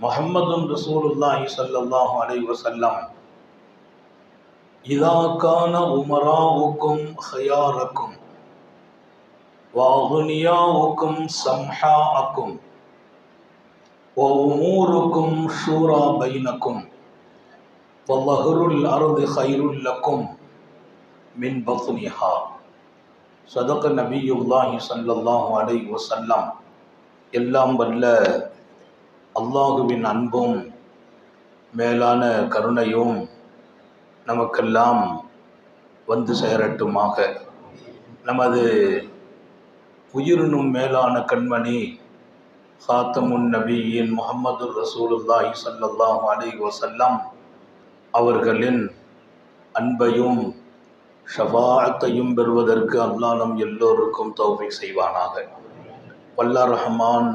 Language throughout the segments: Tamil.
முஹம்மதுன் ரசூலுல்லாஹி ஸல்லல்லாஹு அலைஹி வஸல்லம் இதா கான உமராவுக்கும் ஹியாரக்கும் வ அக்னியாவுக்கும் சம்ஹாஅக்கும் வ உமூருக்கும் ஷூரா பைனக்கும் வல்லஹருல் அர்தி கைருல் லக்கும் மின் பத்னிஹா. சதக நபியுல்லாஹி ஸல்லல்லாஹு அலைஹி வஸல்லம். எல்லாம் வல்ல அல்லாஹுவின் அன்பும் மேலான கருணையும் நமக்கெல்லாம் வந்து சேரட்டுமாக. நமது உயிரினும் மேலான கண்மணி ஃபாத்தமுன் நபியின் முஹம்மது ரசூலுல்லாஹி ஸல்லல்லாஹு அலைஹி வஸல்லம் அவர்களின் அன்பையும் ஷஃபாஅத்தையும் பெறுவதற்கு அல்லாஹ் நம் எல்லோருக்கும் தௌஃபீக் செய்வானாக. வல்லாஹ் ரஹ்மான்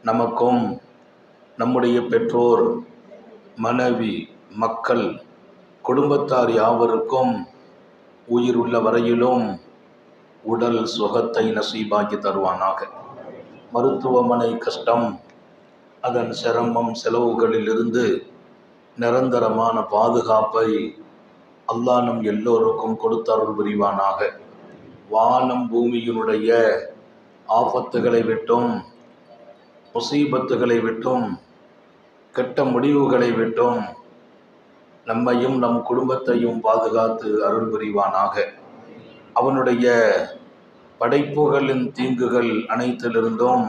நமக்கும் நம்முடைய பெற்றோர், மனைவி, மக்கள், குடும்பத்தார் யாவருக்கும் உயிருள்ள வரையிலும் உடல் சுகத்தை நசீபாக்கி தருவானாக. மருத்துவமனை கஷ்டம், அதன் சிரமம், செலவுகளிலிருந்து நிரந்தரமான பாதுகாப்பை அல்லாஹ் நம் எல்லோருக்கும் கொடுத்தருள் புரிவானாக. வானம் பூமியினுடைய ஆபத்துகளை விட்டும், முசீபத்துகளை விட்டும், கெட்ட முடிவுகளை விட்டும் நம்மையும் நம் குடும்பத்தையும் பாதுகாத்து அருள் புரிவானாக. அவனுடைய படைப்புகளின் தீங்குகள் அனைத்திலிருந்தும்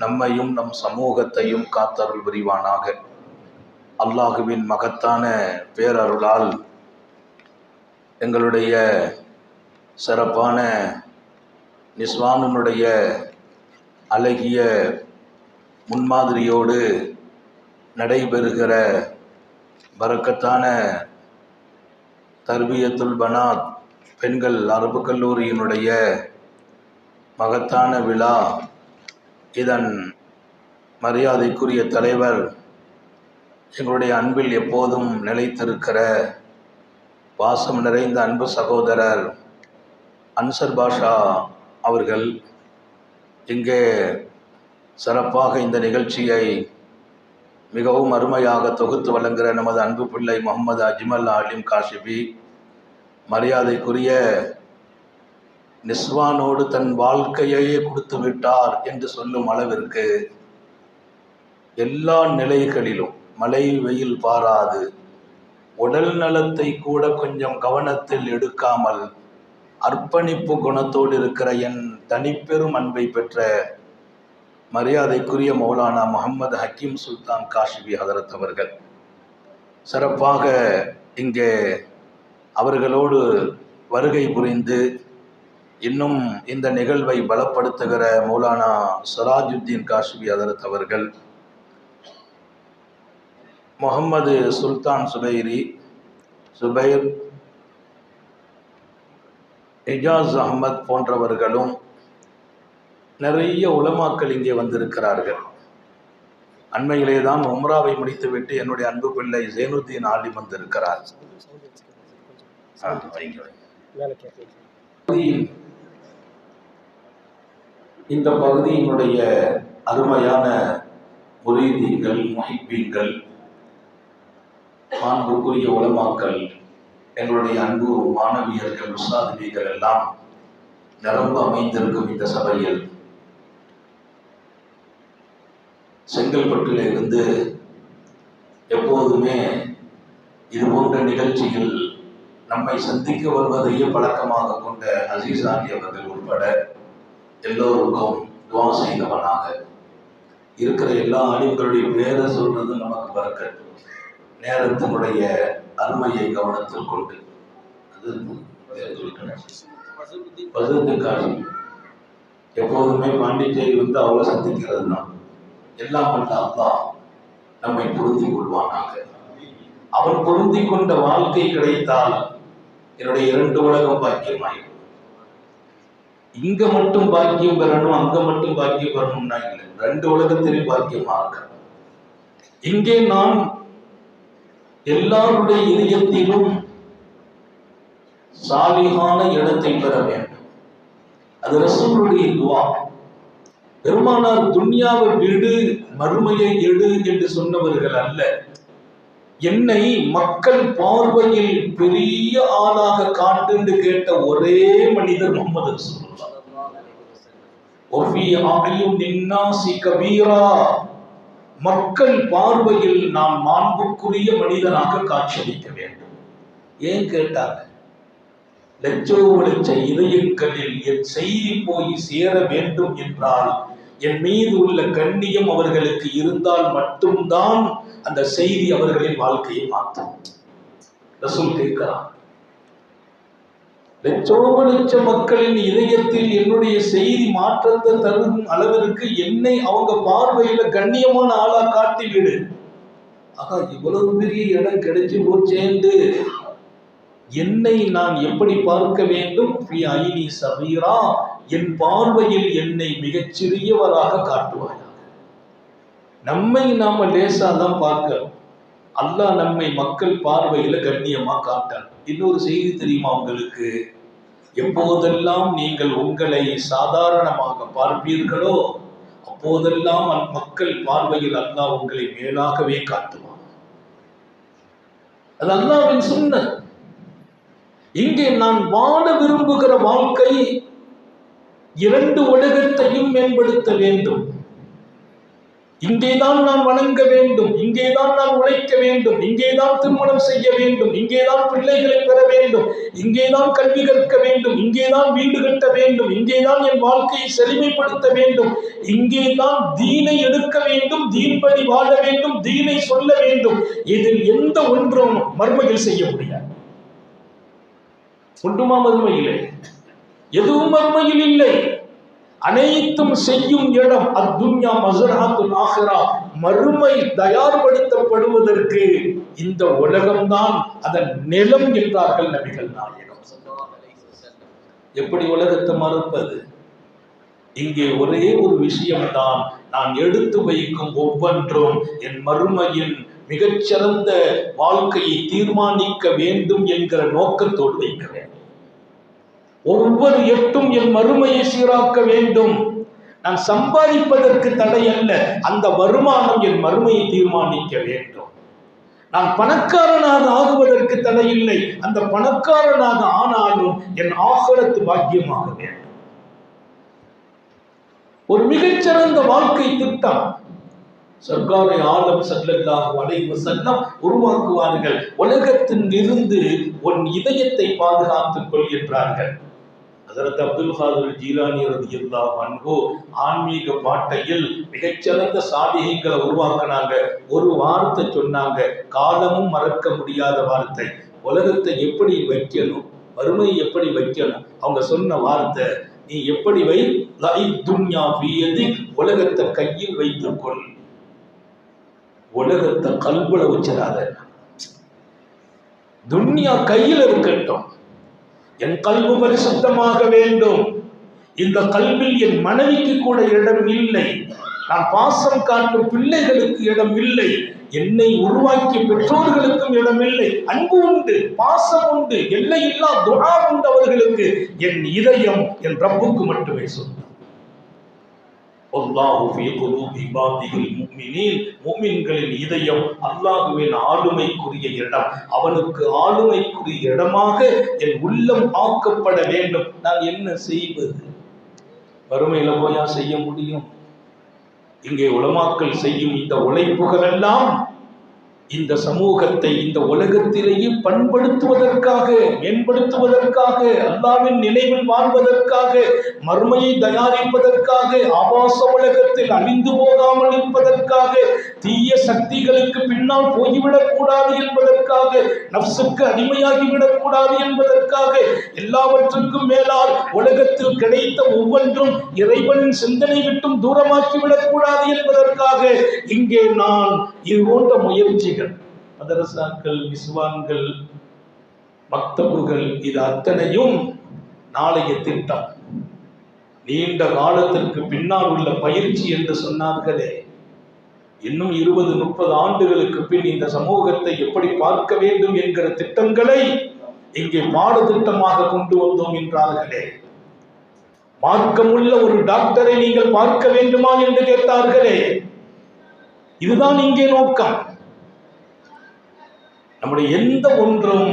நம்மையும் நம் சமூகத்தையும் காத்தருள் புரிவானாக. அல்லாஹுவின் மகத்தான பேரருளால் எங்களுடைய சிறப்பான நிஸ்வானுடைய அழகிய முன்மாதிரியோடு நடைபெறுகிற பரக்கத்தான தர்பியத்துல் பனாத் பெண்கள் அரபு கல்லூரியினுடைய மகத்தான விழா, இதன் மரியாதைக்குரிய தலைவர், எங்களுடைய அன்பில் எப்போதும் நிலைத்திருக்கிற பாசம் நிறைந்த அன்பு சகோதரர் அன்சர் பாஷா அவர்கள் இங்கே சிறப்பாக இந்த நிகழ்ச்சியை மிகவும் அருமையாக தொகுத்து வழங்குகிற நமது அன்பு பிள்ளை முகமது அஜ்மல் ஆலிம் காஷிபி, மரியாதைக்குரிய நிஸ்வானோடு தன் வாழ்க்கையையே கொடுத்து விட்டார் என்று சொல்லும் அளவிற்கு எல்லா நிலைகளிலும் மழை வெயில் பாராது, உடல் நலத்தை கூட கொஞ்சம் கவனத்தில் எடுக்காமல் அர்ப்பணிப்பு குணத்தோடு இருக்கிற என் தனிப்பெரும் அன்பை பெற்ற மரியாதைக்குரிய மௌலானா முஹம்மது ஹக்கீம் சுல்தான் காஷிபி ஹதரத் அவர்கள் சிறப்பாக இங்கே அவர்களோடு வருகை புரிந்து இன்னும் இந்த நிகழ்வை பலப்படுத்துகிற மௌலானா சிராஜுத்தீன் காஷிபி ஹதரத் அவர்கள், முகம்மது சுல்தான் சுபைர், இஜாஸ் அஹ்மத் போன்றவர்களும் நிறைய உலமாக்கள் இங்கே வந்திருக்கிறார்கள். அண்மையிலே தான் உம்ராவை முடித்துவிட்டு என்னுடைய அன்பு பிள்ளை ஜெயினுத்தீன் ஆலிம் வந்திருக்கிறார். இந்த பகுதியினுடைய அருமையான முரீதீன்கள், முஹிப்பீன்கள், மாண்புக்குரிய உலமாக்கள், எங்களுடைய அன்பு மாணவியர்கள், உஸ்தாதிகள் எல்லாம் நிரம்ப அமைந்திருக்கும் இந்த சபையில் செங்கல்பட்டில் இருந்து எப்போதுமே இது போன்ற நிகழ்ச்சியில் நம்மை சந்திக்க வருவதையே பழக்கமாக கொண்ட அசீஸ் ஆலி அவர்கள் உட்பட எல்லோருக்கும் துவா செய்தவனாக இருக்கிற எல்லா ஆலிம்களுடைய பேரை சொல்றது நமக்கு பறக்க நேரத்தினுடைய அருமையை கவனத்தில் கொண்டு அது எப்போதுமே பாண்டிச்சேரி வந்து அவளை சந்திக்கிறது தான். எல்லாம் வல்ல அல்லாஹ் நம்மை பொருந்தி கொள்வானாக. அவன் பொருந்தி கொண்ட வாழ்க்கை கிடைத்தால் என்னுடைய 2 உலகம் பாக்கியமாயிடும். இங்க மட்டும் பாக்கியம் பெறணும், அங்க மட்டும் பாக்கியம் பெறணும்னா இல்லை, 2 உலகத்திலும் பாக்கியமாக. இங்கே நாம் எல்லாருடைய இதயத்திலும் சாலிகான இடத்தை பெற வேண்டும். அது ரசூலுடைய துவா. பெருமானார் துன்யாவை விடு மறுமையை எடு என்று சொன்னவர்கள் அல்ல. என்னை மக்கள் பார்வையில் பெரிய ஆளாக காட்டு கேட்ட ஒரே மனிதர் முஹம்மது ரசூலுல்லாஹ். மக்கள் பார்வையில் நான் மாண்புக்குரிய மனிதனாக காட்சியளிக்க வேண்டும். ஏன் கேட்டாங்க? லட்ச இதயங்களில் என் செய்தி போய் சேர வேண்டும் என்றால் என் மீது உள்ள கண்ணியம் அவர்களுக்கு இருந்தால் மட்டும்தான் அந்த செய்தி அவர்களின் வாழ்க்கையை மாற்றும். ரசூல் கேட்கிறான், லட்ச மக்களின் இதயத்தில் என்னுடைய செய்தி மாற்றத்தை தரும் அளவிற்கு என்னை அவங்க பார்வையில கண்ணியமான ஆளா காட்டிவிடு. ஆகா, இவ்வளவு பெரிய இடம் கிடைச்சு போச்சேண்டு என்னை நான் எப்படி பார்க்க வேண்டும்? என் பார்வையில் என்னை மிகச்சிறியவராக காட்டுவாயாக. நம்மை நாம லேசா தான் பார்க்கிறோம். அல்லாஹ் நம்மை மக்கள் பார்வையில கண்ணியமா காட்டார். இன்னொரு செய்தி தெரியுமா உங்களுக்கு? எப்போதெல்லாம் நீங்கள் உங்களை சாதாரணமாக பார்ப்பீர்களோ அப்போதெல்லாம் மக்கள் பார்வையில் அல்லாஹ் உங்களை மேலாகவே காட்டுவான். அது அல்லாஹ்வின் சுன்னத். இங்கே நான் வாழ விரும்புகிற வாழ்க்கை இரண்டு உலகத்தையும் மேம்படுத்த வேண்டும். இங்கேதான் நான் வணங்க வேண்டும், இங்கேதான் நான் உழைக்க வேண்டும், இங்கேதான் திருமணம் செய்ய வேண்டும், இங்கேதான் பிள்ளைகளை பெற வேண்டும், இங்கேதான் கல்வி கற்க வேண்டும், இங்கேதான் வீடு கட்ட வேண்டும், இங்கேதான் என் வாழ்க்கையை செழுமைப்படுத்த வேண்டும், இங்கேதான் தீனை எடுக்க வேண்டும், தீன்படி வாழ வேண்டும், தீனை சொல்ல வேண்டும். இதில் எந்த ஒன்றும் மர்மையில் செய்ய முடியாது. ஒன்றுமா மறுமையிலே? எதுவும் மறுமையில் இல்லை. அனைத்தும் செய்யும் இடம் அத்துன்யா மஸ்ரஅத்துல் ஆகிரா, மறுமை தயார்படுத்தப்படுவதற்கு இந்த உலகம்தான் அதன் நிலம் என்றார்கள் நபிகள் நாயகம். எப்படி உலகத்தை மறுப்பது? இங்கே ஒரே ஒரு விஷயம்தான், நான் எடுத்து வைக்கும் ஒவ்வொன்றும் என் மறுமையின் மிகச்சிறந்த வாழ்க்கையை தீர்மானிக்க வேண்டும் என்கிற நோக்கத்தோடு வைக்க வேண்டும். ஒவ்வொரு எட்டும் என் மறுமையை சீராக்க வேண்டும். நான் சம்பாதிப்பதற்கு தடை அல்ல, அந்த வருமானம் என் மறுமையை தீர்மானிக்க வேண்டும். நான் பணக்காரனாக ஆகுவதற்கு தடை இல்லை, அந்த பணக்காரனாக ஆனாலும் என் ஆகிரத்து பாக்கியமாக வேண்டும். ஒரு மிகச்சிறந்த வாழ்க்கை திட்டம் சர்க்காரை ஆலம் ஸல்லல்லாஹு அலைஹி வஸல்லம் உருவாக்குவார்கள். உலகத்தில் இருந்து உன் இதயத்தை பாதுகாத்துக் கொள்கின்றார்கள். ஹஜ்ரத் அப்துல் காதிர் ஜீலானி ரலியல்லாஹு அன்ஹு ஆன்மீக பாட்டையில் மிகச்சிறந்த சாலிஹீன்களை உருவாக்குனாங்க. ஒரு வார்த்தை சொன்னாங்க, காலமும் மறக்க முடியாத வார்த்தை. உலகத்தை எப்படி வைக்கணும், வறுமை எப்படி வைக்கணும். அவங்க சொன்ன வார்த்தை, நீ எப்படி வை, துன்யா பியதி, உலகத்தை கையில் வைத்துக் கொள், உலகத்தை கல்புல வச்சிடாத, துன்யா கையில் இருக்கட்டும். என் கல்பு பரிசுத்தமாக வேண்டும். இந்த கல்வில் என் மனைவிக்கு கூட இடம் இல்லை, நான் பாசம் காட்டும் பிள்ளைகளுக்கு இடம் இல்லை, என்னை உருவாக்கிய பெற்றோர்களுக்கும் இடம் இல்லை. அன்பு உண்டு, பாசம் உண்டு, எல்லை இல்லா துஆ உண்டு அவர்களுக்கு. என் இதயம் என் ரப்புக்கு மட்டுமே சொந்தம். அல்லாஹு ஃபீ குலூபி இபாதிஹில் முஃமினீன், முஃமின்களின் இதயம் அல்லாஹ்வின் ஆளுமைக்குரிய இடம். அவனுக்கு ஆளுமைக்குரிய இடமாக என் உள்ளம் ஆக்கப்பட வேண்டும். நான் என்ன செய்வது? வறுமையில போயா செய்ய முடியும்? இங்கே உலமாக்கள் செய்யும் இந்த உழைப்புகள் எல்லாம் இந்த சமூகத்தை இந்த உலகத்திலேயே பண்படுத்துவதற்காக, மேம்படுத்துவதற்காக, அல்லாஹ்வின் நினைவில் வாழ்வதற்காக, மறுமையை தயாரிப்பதற்காக, ஆபாச உலகத்தில் அழிந்து போகாமல் இருப்பதற்காக, தீய சக்திகளுக்கு பின்னால் போய்விடக் கூடாது என்பதற்காக, நஃப்ஸுக்கு அடிமையாகிவிடக் கூடாது என்பதற்காக, எல்லாவற்றுக்கும் மேலால் உலகத்தில் கிடைத்த ஒவ்வொன்றும் இறைவனின் சிந்தனை விட்டும் தூரமாக்கிவிடக் கூடாது என்பதற்காக இங்கே நான் இது போன்ற முயற்சிகள், மதரசாக்கள், நிஸ்வான்கள், மக்தபுகள், இது அத்தனையும் நாளைய திட்டம், நீண்ட காலத்திற்கு பின்னால் உள்ள பயிற்சி என்று சொன்னார்களே. இன்னும் 20-30 ஆண்டுகளுக்கு பின் இந்த சமூகத்தை எப்படி பார்க்க வேண்டும் என்கிற திட்டங்களை இங்கே பாடத்திட்டமாக கொண்டு வந்தோம் என்றார்களே. மார்க்கமுள்ள ஒரு டாக்டரை நீங்கள் பார்க்க வேண்டுமா என்று கேட்டார்களே. இதுதான் இங்கே நோக்கம். நம்முடைய எந்த ஒன்றும்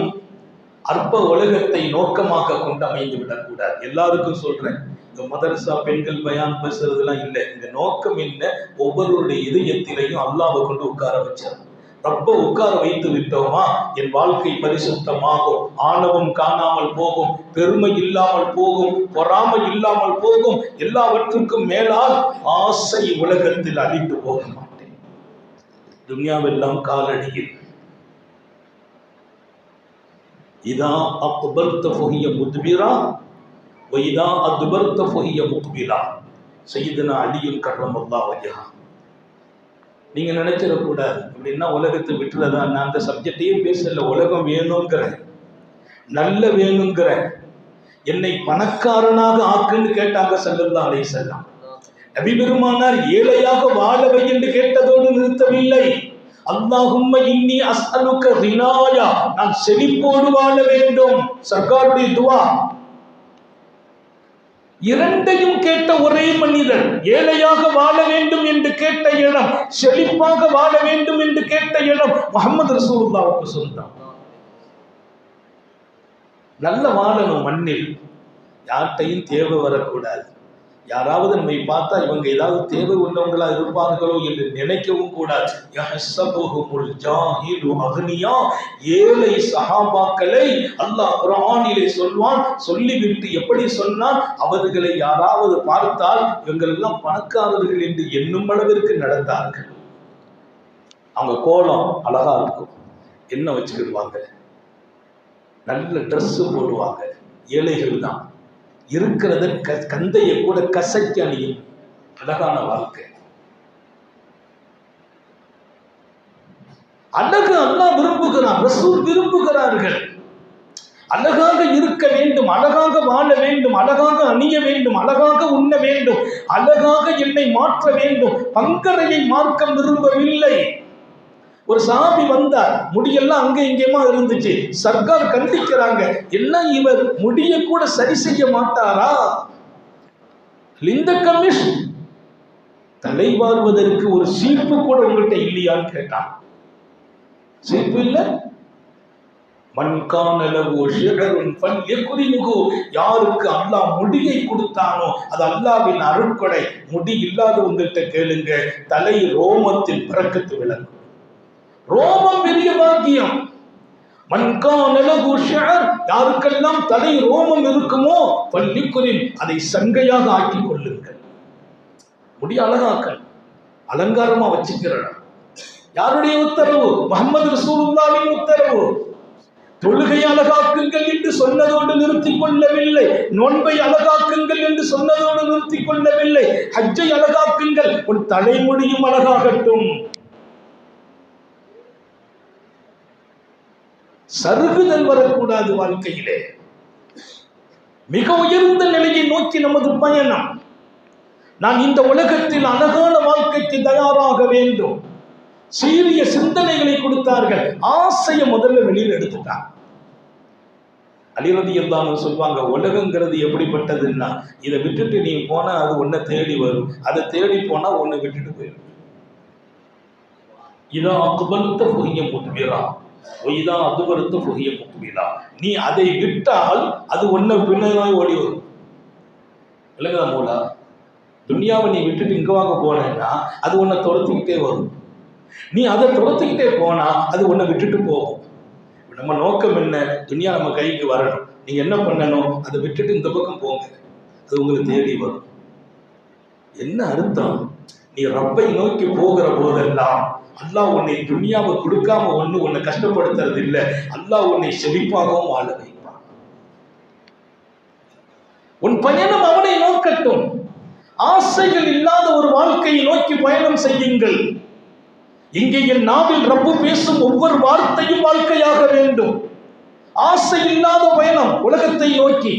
அற்ப உலகத்தை நோக்கமாக கொண்டு அமைந்து விடக்கூடாது. எல்லாருக்கும் சொல்றேன், இந்த மதரசா பெண்கள் பயான் பேசுறதுலாம் இல்லை. இந்த நோக்கம் என்ன? ஒவ்வொருடைய இதயத்திலையும் அல்லாஹ்வை கொண்டு உட்கார வச்சார். ரப்ப உட்கார வைத்து விட்டோமா, என் வாழ்க்கை பரிசுத்தமாகும், ஆணவம் காணாமல் போகும், பெருமை இல்லாமல் போகும், பொறாமை இல்லாமல் போகும், எல்லாவற்றுக்கும் மேலால் ஆசை உலகத்தில் அழித்து போக மாட்டேன். துன்யாவெல்லாம் காலடியில். இதா அக்பர்த ஃபஹிய முத்பிரா வ இதா அத்பர்த ஃபஹிய முக்பிலா. சய்யிதுனா அலியும் கர்ரமல்லாஹு வஜஹா. நீங்க நினைச்சிடக்கூடாது அப்படின்னா உலகத்தை விட்டுறதா. நான் அந்த சப்ஜெக்டையும் பேசல. உலகம் வேணுங்கிறேன், நல்ல வேணுங்கிறேன். என்னை பணக்காரனாக ஆக்குன்னு கேட்டாங்க ஸல்லல்லாஹு அலைஹி வஸல்லம். நபி பெருமானார் ஏழையாக வாழவை என்று கேட்டதோடு நிறுத்தவில்லை. அல்லாஹும்ம இன்னி அஸ்அலுக கினாயா, நான் செழிப்போடு வாழ வேண்டும். சர்க்காருடைய துவா. இரண்டையும் கேட்ட ஒரே மனிதன். ஏழையாக வாழ வேண்டும் என்று கேட்ட இடம், செழிப்பாக வாழ வேண்டும் என்று கேட்ட இடம் முஹம்மது ரசூலுல்லாஹ்வுக்கு சொந்தம். நல்ல வாழணும் மண்ணில். யார்கிட்டையும் தேவை வரக்கூடாது. யாராவது நம்மை பார்த்தா இவங்க ஏதாவது தேவை உள்ளவங்களா இருப்பார்களோ என்று நினைக்கவும் கூடாது. ஏழை சஹாபாக்களை அல்லாஹ் குர்ஆனிலே சொல்வான். சொல்லிவிட்டு எப்படி சொன்னான்? அவர்களை யாராவது பார்த்தால் இவங்கள் எல்லாம் பணக்காரர்கள் என்று எண்ணும் அளவிற்கு நடந்தார்கள். அவங்க கோலம் அழகா இருக்கும், என்ன வச்சுக்கிடுவாங்க, நல்ல ட்ரெஸ் போடுவாங்க. ஏழைகள் தான். இருக்கிறத கந்தையை கூட கசக்கி அணியும் அழகான வாழ்க்கை. அழகு அல்லாஹ் விரும்புகிறான், ரசூல் விரும்புகிறார்கள். அழகாக இருக்க வேண்டும், அழகாக வாழ வேண்டும், அழகாக அணிய வேண்டும், அழகாக உண்ண வேண்டும், அழகாக என்னை மாற்ற வேண்டும். பங்கரையை மார்க்கம் விரும்பவில்லை. ஒரு சாபி வந்தார், முடியெல்லாம் அங்க இங்கேயுமா இருந்துச்சு. சர்க்கார் கண்டிக்கிறாங்க, என்ன இவர் முடிய கூட சரி செய்ய மாட்டாரா? இந்த கமிஷன் தலை வாழ்வதற்கு ஒரு சீப்பு கூட உங்கள்கிட்ட இல்லையான்னு கேட்டான். சீப்பு இல்ல. யாருக்கு அல்லாஹ் முடியை கொடுத்தானோ அது அல்லாஹ்வின் அருட்கொடை. முடி இல்லாத உங்கள்கிட்ட கேளுங்க, தலை ரோமத்தில் பிறக்கத்து விளங்கும். ரோமம் பெரிய பாக்கியம். யாருக்கெல்லாம் தலை ரோமம் இருக்குமோ பள்ளிக்குறின் அதை சங்கையாக ஆக்கிக் கொள்ளுங்கள். முடி அழகாக்கள், அலங்காரமா வச்சுக்கிறார். யாருடைய உத்தரவு? முஹம்மது ரசூலுல்லாஹ்வின் உத்தரவு. தொழுகை அழகாக்குங்கள் என்று சொன்னதோடு நிறுத்திக் கொள்ளவில்லை. நோன்பை அழகாக்குங்கள் என்று சொன்னதோடு நிறுத்திக் கொள்ளவில்லை. ஹஜ்ஜை அழகாக்குங்கள், உன் தலைமுடியும் அழகாகட்டும். சருகுதல் வரக்கூடாது வாழ்க்கையிலே. மிக உயர்ந்த நிலையை நோக்கி நமது பயணம். நான் இந்த உலகத்தில் அழகான வாழ்க்கைக்கு தயாராக வேண்டும். சீரிய சிந்தனைகளை கொடுத்தார்கள். ஆசையை முதல்ல வெளியில் எடுத்துட்டாங்க. அலி ரலியல்லாஹு அன்ஹு சொல்வாங்க, உலகங்கிறது எப்படிப்பட்டதுன்னா, இதை விட்டுட்டு நீ போனா அது உன்னை தேடி வரும், அதை தேடி போனா உன்னை விட்டுட்டு போயிடும். இதா அக்பல்த ஃபஹிய முத்பிரா வ இதா அத்பர்த ஃபஹிய முக்பிலா. நீ அதை விட்டால் அது உன்னை பின்னாடி ஓடி வரும். இல்லைங்களா மூலா? துன்யாவை நீ விட்டுட்டு இங்க வாங்க போனேன்னா அது உன்னை துரத்திக்கிட்டே வரும். நீ அதை துரத்திக்கிட்டே போனா அது உன்னை விட்டுட்டு போகும். நம்ம நோக்கம் என்ன? துன்யா நம்ம கைக்கு வரணும். நீங்க என்ன பண்ணணும்? அதை விட்டுட்டு இந்த பக்கம் போங்க, அது உங்களை தேடி வரும். என்ன அர்த்தம்? நீ ரப்பை நோக்கி போகிற போதெல்லாம் அல்லாஹ் உன்னை துன்யாவை கொடுக்காம உன்னை கஷ்டப்படுத்துறது இல்லை. அல்லாஹ் உன்னை செழிப்பாகவும் வாழ வைப்பான். உன் பயணம் அவனை நோக்கட்டும். ஆசைகள் இல்லாத ஒரு வாழ்க்கையை நோக்கி பயணம் செய்யுங்கள். இங்கே என் நாவில் ரப்பு பேசும் ஒவ்வொரு வார்த்தையும் வாழ்க்கையாக வேண்டும். ஆசை இல்லாத பயணம் உலகத்தை நோக்கி.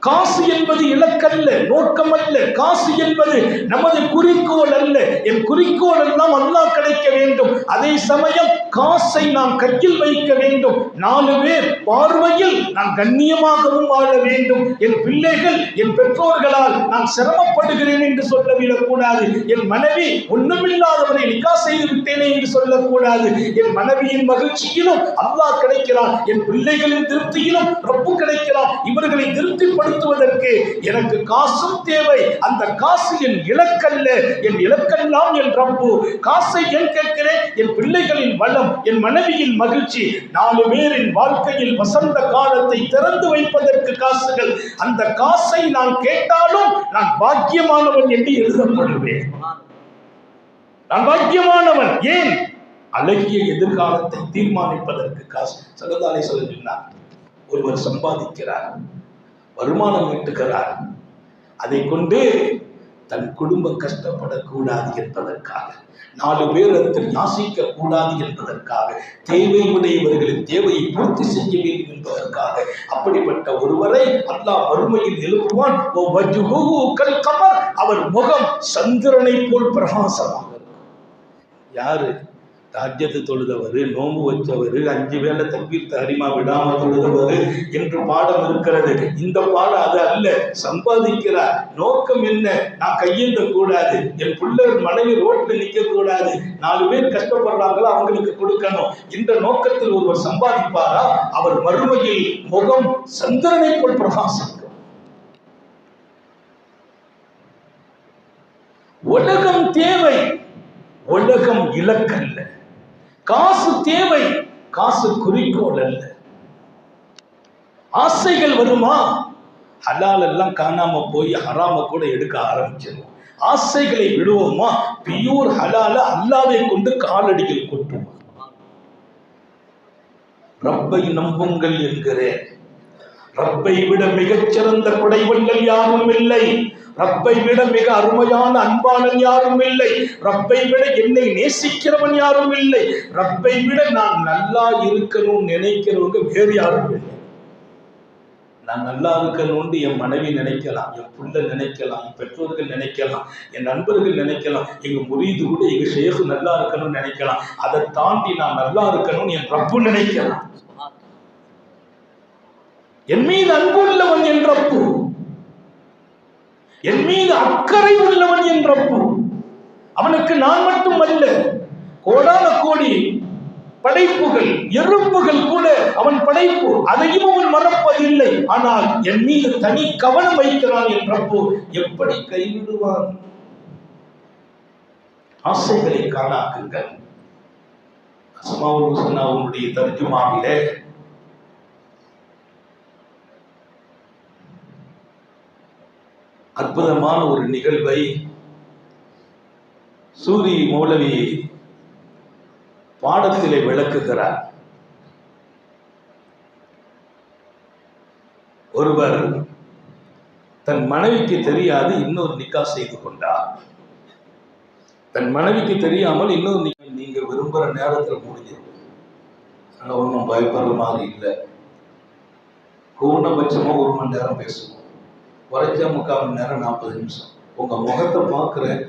காசு என்பது இலக்கல்ல, நோக்கம் அல்ல. காசு என்பது நமது குறிக்கோள் அல்ல. என் குறிக்கோள் எல்லாம் அல்லாஹ் கிடைக்க வேண்டும். அதே சமயம் காசை நான் கையில் வைக்க வேண்டும். 4 பேர் பார்வையில் நான் கண்ணியமாகவும் வாழ வேண்டும். என் பிள்ளைகள், என் பெற்றோர்களால் நான் சிரமப்படுகிறேன் என்று சொல்லவிடக் கூடாது. என் மனைவி ஒண்ணுமில்லாதவரை நிக்கா செய்து விட்டேனே என்று சொல்லக்கூடாது. என் மனைவியின் மகிழ்ச்சியிலும் அல்லாஹ் கிடைக்கிறான், என் பிள்ளைகளின் திருப்தியிலும் ரப்பு கிடைக்கிறான். இவர்களை திருப்திப்படுத்துவதற்கு எனக்கு காசும் தேவை. அந்த காசு என் இலக்கல்ல, என் இலக்கெல்லாம் என் ரப்பு. காசை ஏன் கேட்கிறேன்? என் பிள்ளைகளின் வளம், என் மனைவியின் மகிழ்ச்சி, 4 பேரின் வாழ்க்கையில் வசந்த காலத்தை திறந்து வைப்பதற்கு காசுகள். அந்த காசை நான் கேட்டாலும் நான் பாக்கியமானவன் என்று எழுதப்படுவேன். நான் பாக்கியமானவன். ஏன்? அழகிய எதிர்காலத்தை தீர்மானிப்பதற்கு காசு. ஸல்லல்லாஹு அலைஹி வஸல்லம் சொன்னார், ஒருவர் சம்பாதிக்கிறார், வருமானம் ஈட்டுகிறார், அதை கொண்டு தன் குடும்பம் கஷ்டப்படக்கூடாது என்பதற்காக, 4 பேரிடத்தில் யாசிக்க கூடாது என்பதற்காக, தேவை உடையவர்களின் தேவையை பூர்த்தி செய்ய வேண்டும் என்பதற்காக, அப்படிப்பட்ட ஒருவரை அல்லாஹ் மறுமையில் எழுப்புவான். அவர் முகம் சந்திரனை போல் பிரகாசமாக. யாரு? தஹஜ்ஜத் தொழுதவர், நோன்பு வச்சவர், 5 வேளை தக்பீர் தஹ்ரீமா விடாம தொழுதவர் என்று பாடம் இருக்கிறது. இந்த பாடம் அது அல்ல. சம்பாதிக்கிறார், நோக்கம் என்ன? நான் கையேந்த கூடாது, என் பிள்ளை மனைவி ரோட்ல நிக்க கூடாது, 4 பேர் கஷ்டப்படுறாங்களோ அவங்களுக்கு கொடுக்கணும். இந்த நோக்கத்தில் ஒருவர் சம்பாதிப்பாரா, அவர் மறுமையில் முகம் சந்திரனை போல் பிரகாசம். உலகம் தேவை, உலகம் இலக்கல்ல. காசு தேவை, காசு குறிக்கோள் அல்ல. ஆசைகள் வருமா? ஹலால் எல்லாம் காணாம போய் ஹராம கூட எடுக்க ஆரம்பிச்சிடும். ஆசைகளை விடுவோமா? பியூர் ஹலால அல்லாவை கொண்டு காலடியில் கொட்டுவோம். ரப்பை நம்புங்கள் என்கிறேன். ரப்பை விட மிகச்சிறந்த குடைவள்ளல் யாரும் இல்லை. ரப்பை விட மிக அருமையான அன்பாளன் யாரும் இல்லை. ரப்பை விட என்னை நேசிக்கிறவன் யாரும் இல்லை. ரப்பை விட நான் நல்லா இருக்கணும் நினைக்கிறவங்க வேறு யாரும் இல்லை. நான் நல்லா இருக்கணும்னு என் மனைவி நினைக்கலாம், என் பிள்ளை நினைக்கலாம், என் பெற்றோர்கள் நினைக்கலாம், என் நண்பர்கள் நினைக்கலாம், எங்க முரீது கூட எங்க ஷேഖ് நல்லா இருக்கணும்னு நினைக்கலாம். அதை தாண்டி நான் நல்லா இருக்கணும்னு என் ரப்பு நினைக்கலாம். என் மீது அன்பு உள்ளவன் என் ரப்பு, என் மீது அக்கறை உள்ளவன் என் ரப்பு. அவனுக்கு நான் மட்டும் அல்ல, கோடான கோடி படைப்புகள், எறும்புகள் கூட அவன் படைப்பு, அதையும் அவன் மறப்பதில்லை. ஆனால் என் மீது தனி கவனம் வைக்கிறான் என் ரப்பு. எப்படி கைவிடுவான்? ஆசைகளை காணாக்குங்கள். அஸ்மாவுல் ஹுஸ்னாவுடைய தர்ஜுமாவிலே அற்புதமான ஒரு நிகழ்வை சூரி மௌலவி பாடத்திலே விளக்குகிறார். ஒருவர் தன் மனைவிக்கு தெரியாது இன்னொரு நிக்கா செய்து கொண்டார். தன் மனைவிக்கு தெரியாமல் இன்னொரு நிக்கா நீங்க விரும்புற நேரத்தில் முடிஞ்சது. ஆனா ஒன்றும் பயப்படுற மாதிரி இல்லை. கூடபட்சமா 1 மணி நேரம் பேசுவோம், குறைஞ்ச 3/4 மணி நேரம் 40 நிமிஷம். உங்க முகத்தை பார்க்கிறேன்,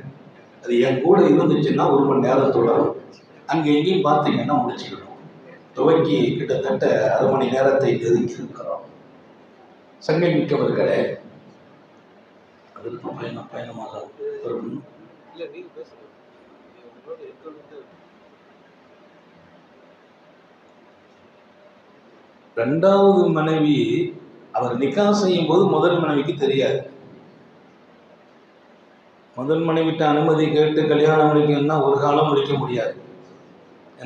அது என் கூட இருந்துச்சுன்னா 1 மணி நேரம் தொடரும். அங்க எங்கேயும் பார்த்தீங்கன்னா முடிச்சுக்கணும். துவக்கி கிட்டத்தட்ட 1/2 மணி நேரத்தை நெருங்கி இருக்கிறோம். சங்கை மிக்கவர்களே, அதற்கு பயணமாக இருக்கணும். 2வது மனைவி அவர் நிக்கா செய்யும் போது முதல் மனைவிக்கு தெரியாது. முதல் மனைவிட்ட அனுமதி கேட்டு கல்யாணம் முடிக்கணும்னா ஒரு காலம் முடிக்க முடியாது.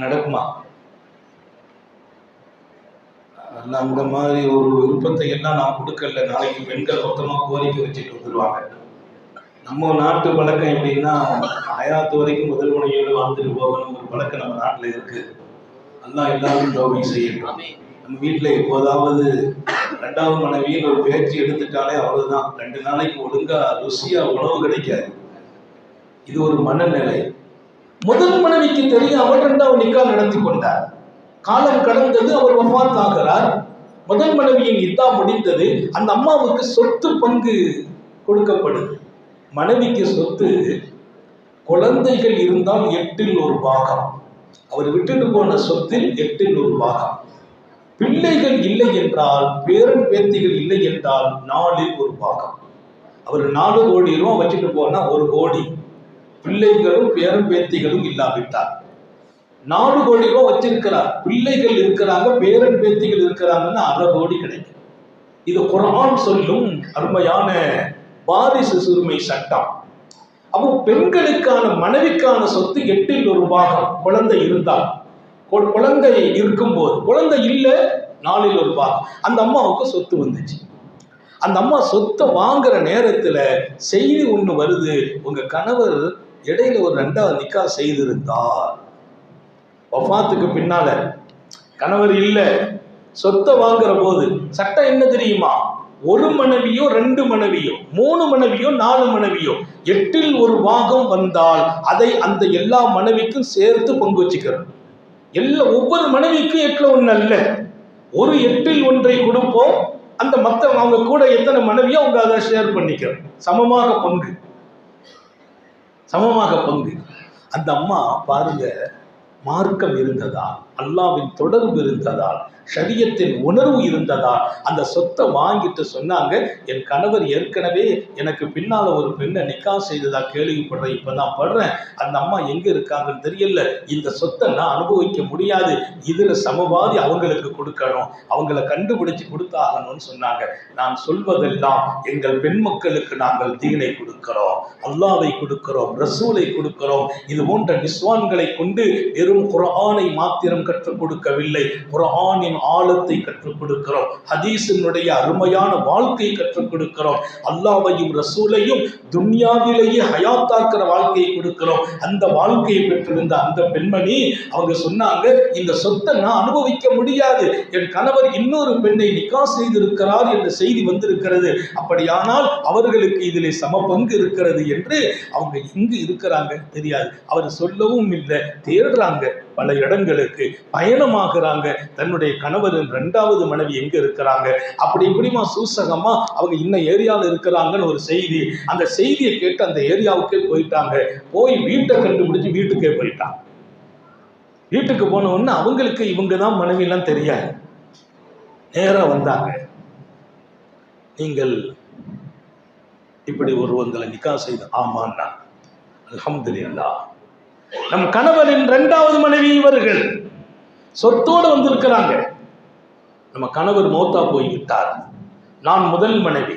நடக்குமா? அந்த மாதிரி ஒரு விருப்பத்தை எல்லாம் நான் கொடுக்கல. நாளைக்கு பெண்கள் மொத்தமாக கோரிக்கை வச்சுட்டு வந்துடுவாங்க. நம்ம நாட்டு பழக்கம் எப்படின்னா, ஆயாத்து வரைக்கும் முதல் மனைவியோடு வாழ்ந்துட்டு போகணும் ஒரு பழக்கம் நம்ம நாட்டில் இருக்கு. அல்லாஹ் எல்லாரும் தௌபா செய்யட்டும். நம்ம வீட்டில் எப்போதாவது 2வது மனைவின்னு ஒரு பேச்சு எடுத்துட்டாலே அவ்வளவுதான். 2 நாளைக்கு ஒழுங்கா ருசியா உணவு கிடைக்காது. இது ஒரு மனநிலை. முதல் மனைவிக்கு தெரியும். அவர் 2வது நிக்கா நடத்தி கொண்டார். காலம் கடந்தது, அவர் வஃபாத் ஆகிறார். முதல் மனைவியின் இத்தா முடிந்தது. அந்த அம்மாவுக்கு சொத்து பங்கு கொடுக்கப்படுது. மனைவிக்கு சொத்து, குழந்தைகள் இருந்தால் 8 பாகம், அவர் விட்டுட்டு போன சொத்தில் 8 பாகம். பிள்ளைகள் இல்லை என்றால், பேரன் பேத்திகள் இல்லை என்றால் 4 பாகம். அவர் 4 கோடி ரூபாய் வச்சுட்டு போனா 1 கோடி, பிள்ளைகளும் பேரன் பேத்திகளும் இல்லாவிட்டார் 4 கோடி ரூபாய் வச்சிருக்கிறார். பிள்ளைகள் இருக்கிறாங்க, பேரன் பேத்திகள் இருக்கிறாங்கன்னா 1/2 கோடி கிடைக்கும். இது குர்ஆன் சொல்லும் அருமையான வாரிசு உரிமை சட்டம். அப்போ பெண்களுக்கான மனைவிக்கான சொத்து 8 பாகம். குழந்தை இருந்தால், குழந்தை இருக்கும்போது, குழந்தை இல்லை 4 பாகம். அந்த அம்மாவுக்கு சொத்து வந்துச்சு. அந்த அம்மா சொத்தை வாங்குற நேரத்துல செய்தி ஒண்ணு வருது, உங்க கணவர் இடையில ஒரு 2வது நிக்கா செய்திருந்தார். வஃபாத்துக்கு பின்னால கணவர் இல்ல, சொத்தை வாங்குற போது சட்டம் என்ன தெரியுமா? 1 மனைவியோ 2 மனைவியோ 3 மனைவியோ 4 மனைவியோ 8 பாகம் வந்தால் அதை அந்த எல்லா மனைவிக்கும் சேர்த்து பங்கு வச்சுக்கிறோம். ஒவ்வொரு மனைவிக்கும் 8 அல்ல, ஒரு 8 கொடுப்போம். அந்த மற்ற அவங்க கூட எத்தனை மனைவியோ அவங்க அதை ஷேர் பண்ணிக்கிறோம். சமமாக பங்கு. அந்த அம்மா பாருங்க, மார்க்கம் இருந்ததால், அல்லாஹ்வின் தொடர்பு இருந்ததால், ஷரியத்தின் உணர்வு இருந்ததால் அந்த சொத்தை வாங்கிட்டு சொன்னாங்க, என் கணவர் ஏற்கனவே எனக்கு பின்னால ஒரு பெண்ணை நிக்கா செய்ததா கேள்விப்படுறேன், இப்பதான் படுறேன். அந்த அம்மா எங்க இருக்காங்கன்னு தெரியல, இந்த சொத்தை நான் அனுபவிக்க முடியாது, இதுல சமவாதி அவங்களுக்கு கொடுக்கணும், அவங்கள கண்டுபிடிச்சு கொடுத்தாகணும்னு சொன்னாங்க. நான் சொல்வதெல்லாம், எங்கள் பெண் மக்களுக்கு நாங்கள் தீனை கொடுக்கிறோம், அல்லாஹ்வை கொடுக்கிறோம், ரசூலை கொடுக்கிறோம். இது போன்ற நிஸ்வான்களை கொண்டு வெறும் குர்ஆனை மாத்திரம் கற்றுக் கொடுக்கவில்லை, குர்ஆனின் ஆழத்தை கற்றுக் கொடுக்கிறோம், ஹதீஸினுடைய அருமையான வாழ்க்கை கற்றுக் கொடுக்கிறோம், அல்லாஹ்வையும் ரசூலையும் துன்யாவிலேயே ஹயாத்தாக்குற வாழ்க்கையை கொடுக்கிறோம். அந்த வாழ்க்கையை பெற்றிருந்த அந்த பெண்மணி அவங்க சொன்னாங்க, இந்த சொத்தை நான் அனுபவிக்க முடியாது, என் கணவர் இன்னொரு பெண்ணை நிக்கா செய்திருக்கிறார் என்ற செய்தி வந்திருக்கிறது, அப்படியானால் அவர்களுக்கு இதிலே சம பங்கு இருக்கிறது என்று. அவங்க எங்கு இருக்கிறாங்க தெரியாது, அவர் சொல்லவும் இல்லை, தேடுறாங்க, பல இடங்களுக்கு பயணமாகிறாங்க, தன்னுடைய கணவரின் 2வது மனைவி எங்க இருக்கிறாங்க, அப்படி இப்படிமா சூசகமா அவங்க இன்னும் ஏரியாவில் இருக்கிறாங்கன்னு ஒரு செய்தி. அந்த செய்தியை கேட்டு அந்த ஏரியாவுக்கே போயிட்டாங்க. போய் வீட்டை கண்டுபிடிச்சு வீட்டுக்கே போயிட்டாங்க. வீட்டுக்கு போன உடனே அவங்களுக்கு இவங்க தான் மனைவிலாம் தெரியாது. நேரா வந்தாங்க, நீங்கள் இப்படி ஒருவங்களை நிக்கா செய்த? ஆமான்னா, அல்ஹம்துலில்லாஹ், நம் கணவரின் 2வது மனைவி இவர்கள் சொத்தோடு வந்திருக்கிறாங்க. நம்ம கணவர் மௌத்தா போய்விட்டார், நான் முதல் மனைவி,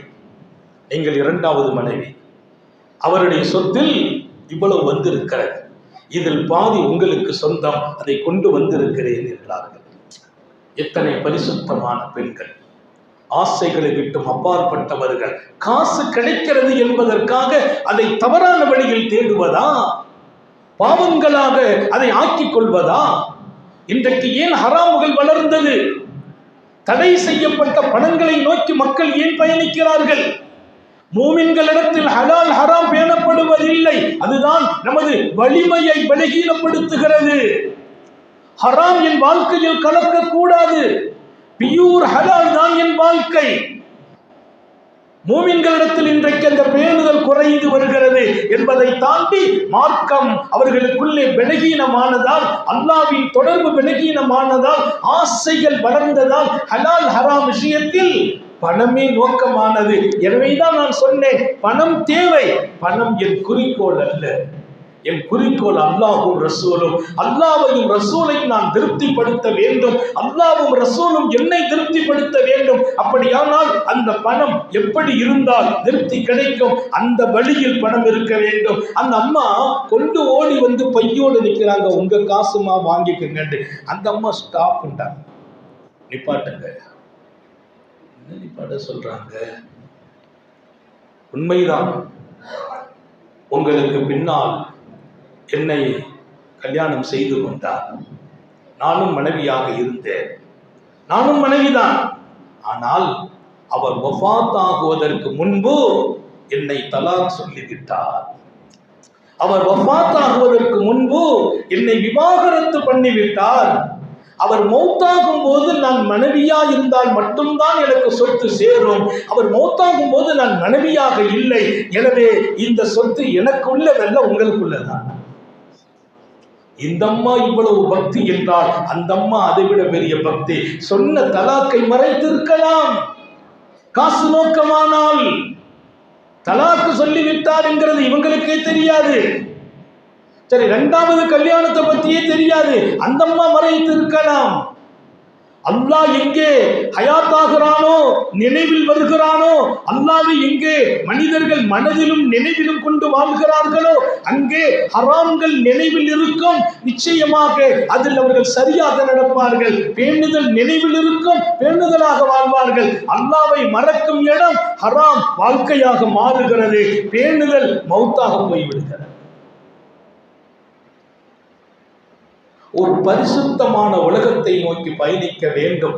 நீங்கள் 2வது மனைவி, அவருடைய சொத்தில் இவ்வளவு வந்திருக்கிறது, இதில் பாதி உங்களுக்கு சொந்தம், அதை கொண்டு வந்திருக்கிறேன் என்றார்கள். எத்தனை பரிசுத்தமான பெண்கள், ஆசைகளை விட்டும் அப்பாற்பட்டவர்கள். காசு கிடைக்கிறது என்பதற்காக அதை தவறான வழியில் தேடுவதா, பாவங்களாக அதை ஆக்கிக் கொள்வதா? இன்றைக்கு ஏன் ஹராமுகள் வளர்ந்தது? தடை செய்யப்பட்ட பணங்களை நோக்கி மக்கள் ஏன் பயணிக்கிறார்கள்? மூமின்களிடத்தில் ஹலால் ஹராம் பேணப்படுவதில்லை. அதுதான் நமது வலிமையை பலகீனப்படுத்துகிறது. ஹராம் என் வாழ்க்கையில் கலக்கக்கூடாது, பியூர் ஹலால் தான் என் வாழ்க்கை. மூமின்களிடத்தில் இன்றைக்கு அந்த பேணுதல் குறைந்து வருகிறது என்பதை தாண்டி மார்க்கம் அவர்களுக்குள்ளே பலகீனமானதால், அல்லாஹ்வின் தொடர்பு பலகீனமானதால், ஆசைகள் வளர்ந்ததால், ஹலால் ஹராம் விஷயத்தில் பணமே நோக்கமானது. எனவேதான் நான் சொன்னேன், பணம் தேவை, பணம் என் குறிக்கோள் அல்ல. என் குறிக்கோள் அல்லாஹ்வும் ரசூலும். அல்லாஹ்வையும் ரசூலையும் நான் திருப்திப்படுத்த வேண்டும், அல்லாஹ்வும் ரசூலும் என்னை திருப்திப்படுத்த வேண்டும். அப்படியானால் அந்த பணம் எப்படி இருந்தால் திருப்தி கிடைக்கும்? அந்த வழியில் பணம் இருக்க வேண்டும். அந்த அம்மா கொண்டு ஓடி வந்து பையோடு நிற்கிறாங்க, உங்க காசுமா வாங்கிக்கங்க. அந்த அம்மா ஸ்டாப் பண்ணிட்டாங்க, நிப்பாட்டுங்க. என்ன நிப்பாட்ட சொல்றாங்க? உண்மைதான், உங்களுக்கு பின்னால் என்னை கல்யாணம் செய்து கொண்டார், நானும் மனைவியாக இருந்தேன், நானும் மனைவிதான். ஆனால் அவர் வஃபாத் ஆகுவதற்கு முன்பு என்னை தலாக் சொல்லிவிட்டார். அவர் வஃபாத் ஆகுவதற்கு முன்பு என்னை விவாகரத்து பண்ணிவிட்டார். அவர் மௌத்தாகும் போது நான் மனைவியா இருந்தால் மட்டும்தான் எனக்கு சொத்து சேரும். அவர் மௌத்தாகும் போது நான் மனைவியாக இல்லை. எனவே இந்த சொத்து எனக்கு உள்ளதல்ல, உங்களுக்குள்ளதான். இந்த அம்மா இவ்வளவு பக்தி என்றால் அந்த அம்மா அதை விட பெரிய பக்தி. சொன்ன தலாக்கை மறைத்திருக்கலாம். காசு நோக்கமானால் தலாக்கு சொல்லிவிட்டார் என்கிறது இவங்களுக்கே தெரியாது. சரி, இரண்டாவது கல்யாணத்தை பத்தியே தெரியாது. அந்த அம்மா மறைத்து இருக்கலாம். அல்லாஹ் எங்கே ஹயாத்தாகிறானோ, நினைவில் வருகிறானோ, அல்லாஹ்வை எங்கே மனிதர்கள் மனதிலும் நினைவிலும் கொண்டு வாழ்கிறார்களோ அங்கே ஹராம்கள் நினைவில் இருக்கும். நிச்சயமாக அதில் அவர்கள் சரியாக நடப்பார்கள். பேணுதல் நினைவில் இருக்கும், பேணுதலாக வாழ்வார்கள். அல்லாஹ்வை மறக்கும் இடம் ஹராம் வாழ்க்கையாக மாறுகிறது. பேணுதல் மௌத்தாக போய்விடுகிறது. ஒரு பரிசுத்தமான உலகத்தை நோக்கி பயணிக்க வேண்டும்.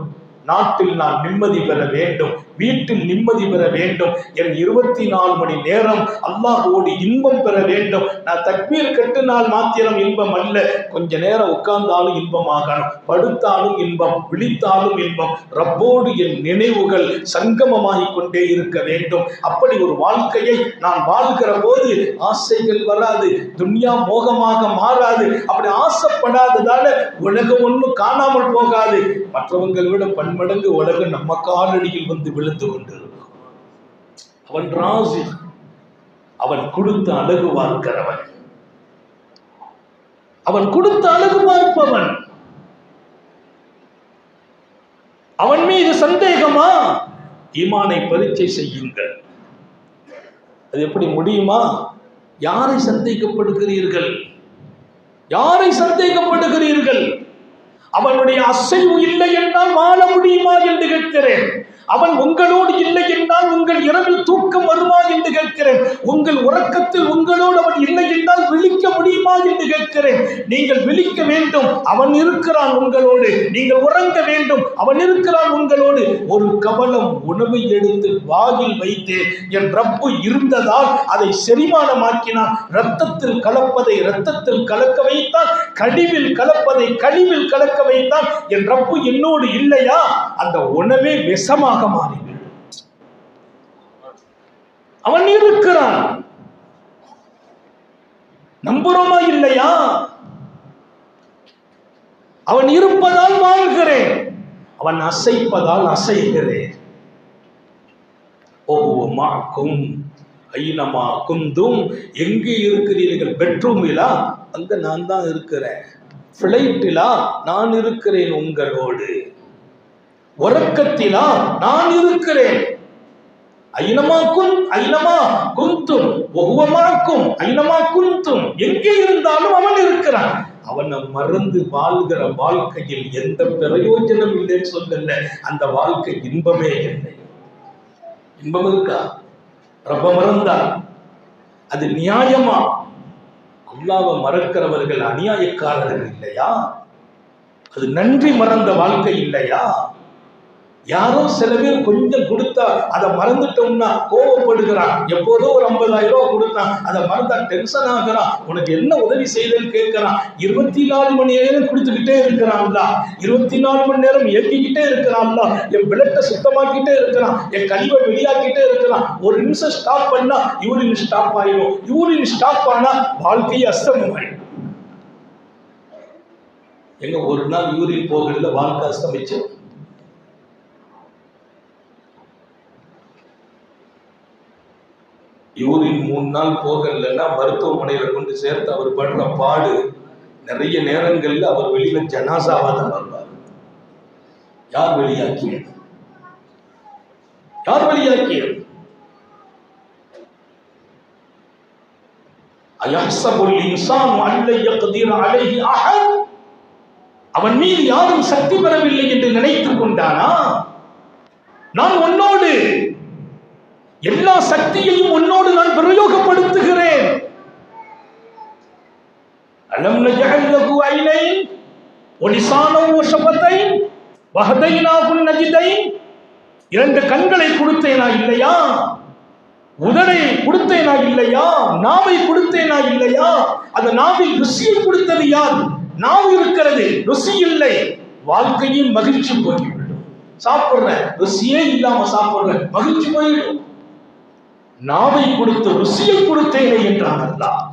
நாட்டில் நான் நிம்மதி பெற வேண்டும், வீட்டில் நிம்மதி பெற வேண்டும், என் 24 மணி நேரம் அல்லாஹ்வோடு இன்பம் பெற வேண்டும். நான் தக்பீர் கட்டினால் மாத்திரம் இன்பம் அல்ல, கொஞ்ச நேரம் உட்கார்ந்தாலும் இன்பமாகணும், படுத்தாலும் இன்பம், விழித்தாலும் இன்பம். ரப்போடு என் நினைவுகள் சங்கமமாகிக் கொண்டே இருக்க வேண்டும். அப்படி ஒரு வாழ்க்கையை நான் வாழ்கிற போது ஆசைகள் வராது, துன்யா மோகமாக மாறாது. அப்படி ஆசைப்படாததால உலகம் ஒன்றும் காணாமல் போகாது. மற்றவங்களை விட பன்மடங்கு உலகம் நம்ம காலடியில் வந்து விழுந்து கொண்டிருக்கும். அவன் ராசி, அவன் கொடுத்த அழகு பார்க்கிறவன், அவன் கொடுத்த அழகு பார்ப்பவன். அவன் மீது சந்தேகமா? ஈமானை பரீட்சை செய்யுங்கள். அது எப்படி முடியுமா? யாரை சந்தேகப்படுகிறீர்கள்? யாரை சந்தேகப்படுகிறீர்கள்? அவனுடைய அசைவு இல்லை என்றால் வாழ முடியுமா என்று கேட்கிறேன். அவன் உங்களோடு இல்லை என்றால் உங்கள் இரவில் தூக்கம் வருமா என்று கேட்கிறேன். உங்கள் உறக்கத்தில் உங்களோடு அவன் இல்லை என்றால் விழிக்க முடியுமா என்று கேட்கிறேன். நீங்கள் விழிக்க வேண்டும், அவன் இருக்கிறான் உங்களோடு. நீங்கள் உறங்க வேண்டும், அவன் இருக்கிறான் உங்களோடு. ஒரு கவலம் உணவை எடுத்து வாயில் வைத்து என் ரப்பு இருந்ததால் அதை செரிமானமாக்கினான். இரத்தத்தில் கலப்பதை இரத்தத்தில் கலக்க வைத்தான், கழிவில் கலப்பதை கழிவில் கலக்க வைத்தான். என் ரப்பு என்னோடு இல்லையா? அந்த உணவே விஷமாக மாறிவிடும். அவன் இருக்கிறான். நம்புறோமா இல்லையா? அவன் இருப்பதால் வாழ்கிறேன், அவன் அசைப்பதால் அசைகிறேன். ஓமாக்கும் ஐனமா குந்தும், எங்கே இருக்கிறீர்கள்? பெட்ரூமிலா? அங்க நான் தான் இருக்கிறேன். பிளைட்டிலா? நான் இருக்கிறேன் உங்களோடு. உறக்கத்திலா? நான் இருக்கிறேன். ஐனமா குந்தும் ஒவ்வொமாக்கும் ஐனமா குந்தும், எங்கே இருந்தாலும் அவன் இருக்கிறான். அவனை மறந்து வாழ்கிற வாழ்க்கையில் எந்த பிரயோஜனம் இல்லைன்னு சொல்லல. அந்த வாழ்க்கை இன்பமே இல்லை. இன்பம் இருக்கா? ரப்ப மறந்தா அது நியாயமா? அல்லாஹ்வை மறக்கிறவர்கள் அநியாயக்காரர்கள் இல்லையா? அது நன்றி மறந்த வாழ்க்கை இல்லையா? யாரோ சில பேர் கொஞ்சம் கொடுத்தா அதை மறந்துட்டோம்னா கோவப்படுகிறான். எப்போதோ ஒரு 50,000 ரூபாய் கொடுத்தான், அதை மறந்தா டென்ஷன் ஆகிறான். உனக்கு என்ன உதவி செய்தேன்னு கேட்கிறான். 24 மணி நேரம் கொடுத்துக்கிட்டே இருக்கிறான்ல, 24 மணி நேரம் இயக்கிக்கிட்டே இருக்கிறான்ல, என் பிளட்டை சுத்தமாக்கிட்டே இருக்கிறான், என் கழிவை வெளியாக்கிட்டே இருக்கிறான். ஒரு நிமிஷம் ஸ்டாப் பண்ணா யூரின் ஸ்டாப் ஆயிடும். யூரின் ஸ்டாப் ஆனா வாழ்க்கையை அஸ்தமமாயிடும். எங்க ஒரு நாள் யூரின் போகல, வாழ்க்கை அஸ்தமிச்சு. யூரின் 3 நாள் போகலன்னா மருத்துவமனையில கொண்டு சேர்த்து அவர் படுற பாடு, நிறைய நேரங்கள்ல அவர் வெளியில ஜனாசாவா தான் வருவார். யார் வெளியாக்கியது? யார் வெளியாக்கியது? அயஹ்சபுல் இன்சானு அல்ல யக்திர அலைஹி அஹத், அவன் மீது யாரும் சக்தி பெறவில்லை என்று நினைத்துக் கொண்டானா? நான் உன்னோடு எல்லா சக்தியையும் உன்னோடு நான் பிரயோகப்படுத்துகிறேன். அலம் நஜஅல் லஹு ஐனைன் வ லிசானன் வ ஷஃபத்தைன் வ ஹதைனாஹு நஜ்தைன், 2 கண்களை கொடுத்தேனா இல்லையா? உதடை கொடுத்தேனா இல்லையா? நாவை கொடுத்தேனா இல்லையா? அந்த நாவில் ருசியை கொடுத்தது யார்? நாவு இருக்கிறது, ருசி இல்லை. வாழ்க்கையும் மகிழ்ச்சி போய்விடும். சாப்பிடுற ருசியே இல்லாம சாப்பிடுற மகிழ்ச்சி போயிடும். நாவை கொடுத்து ருசியை கொடுத்தேனே என்றான் அல்லாஹ்.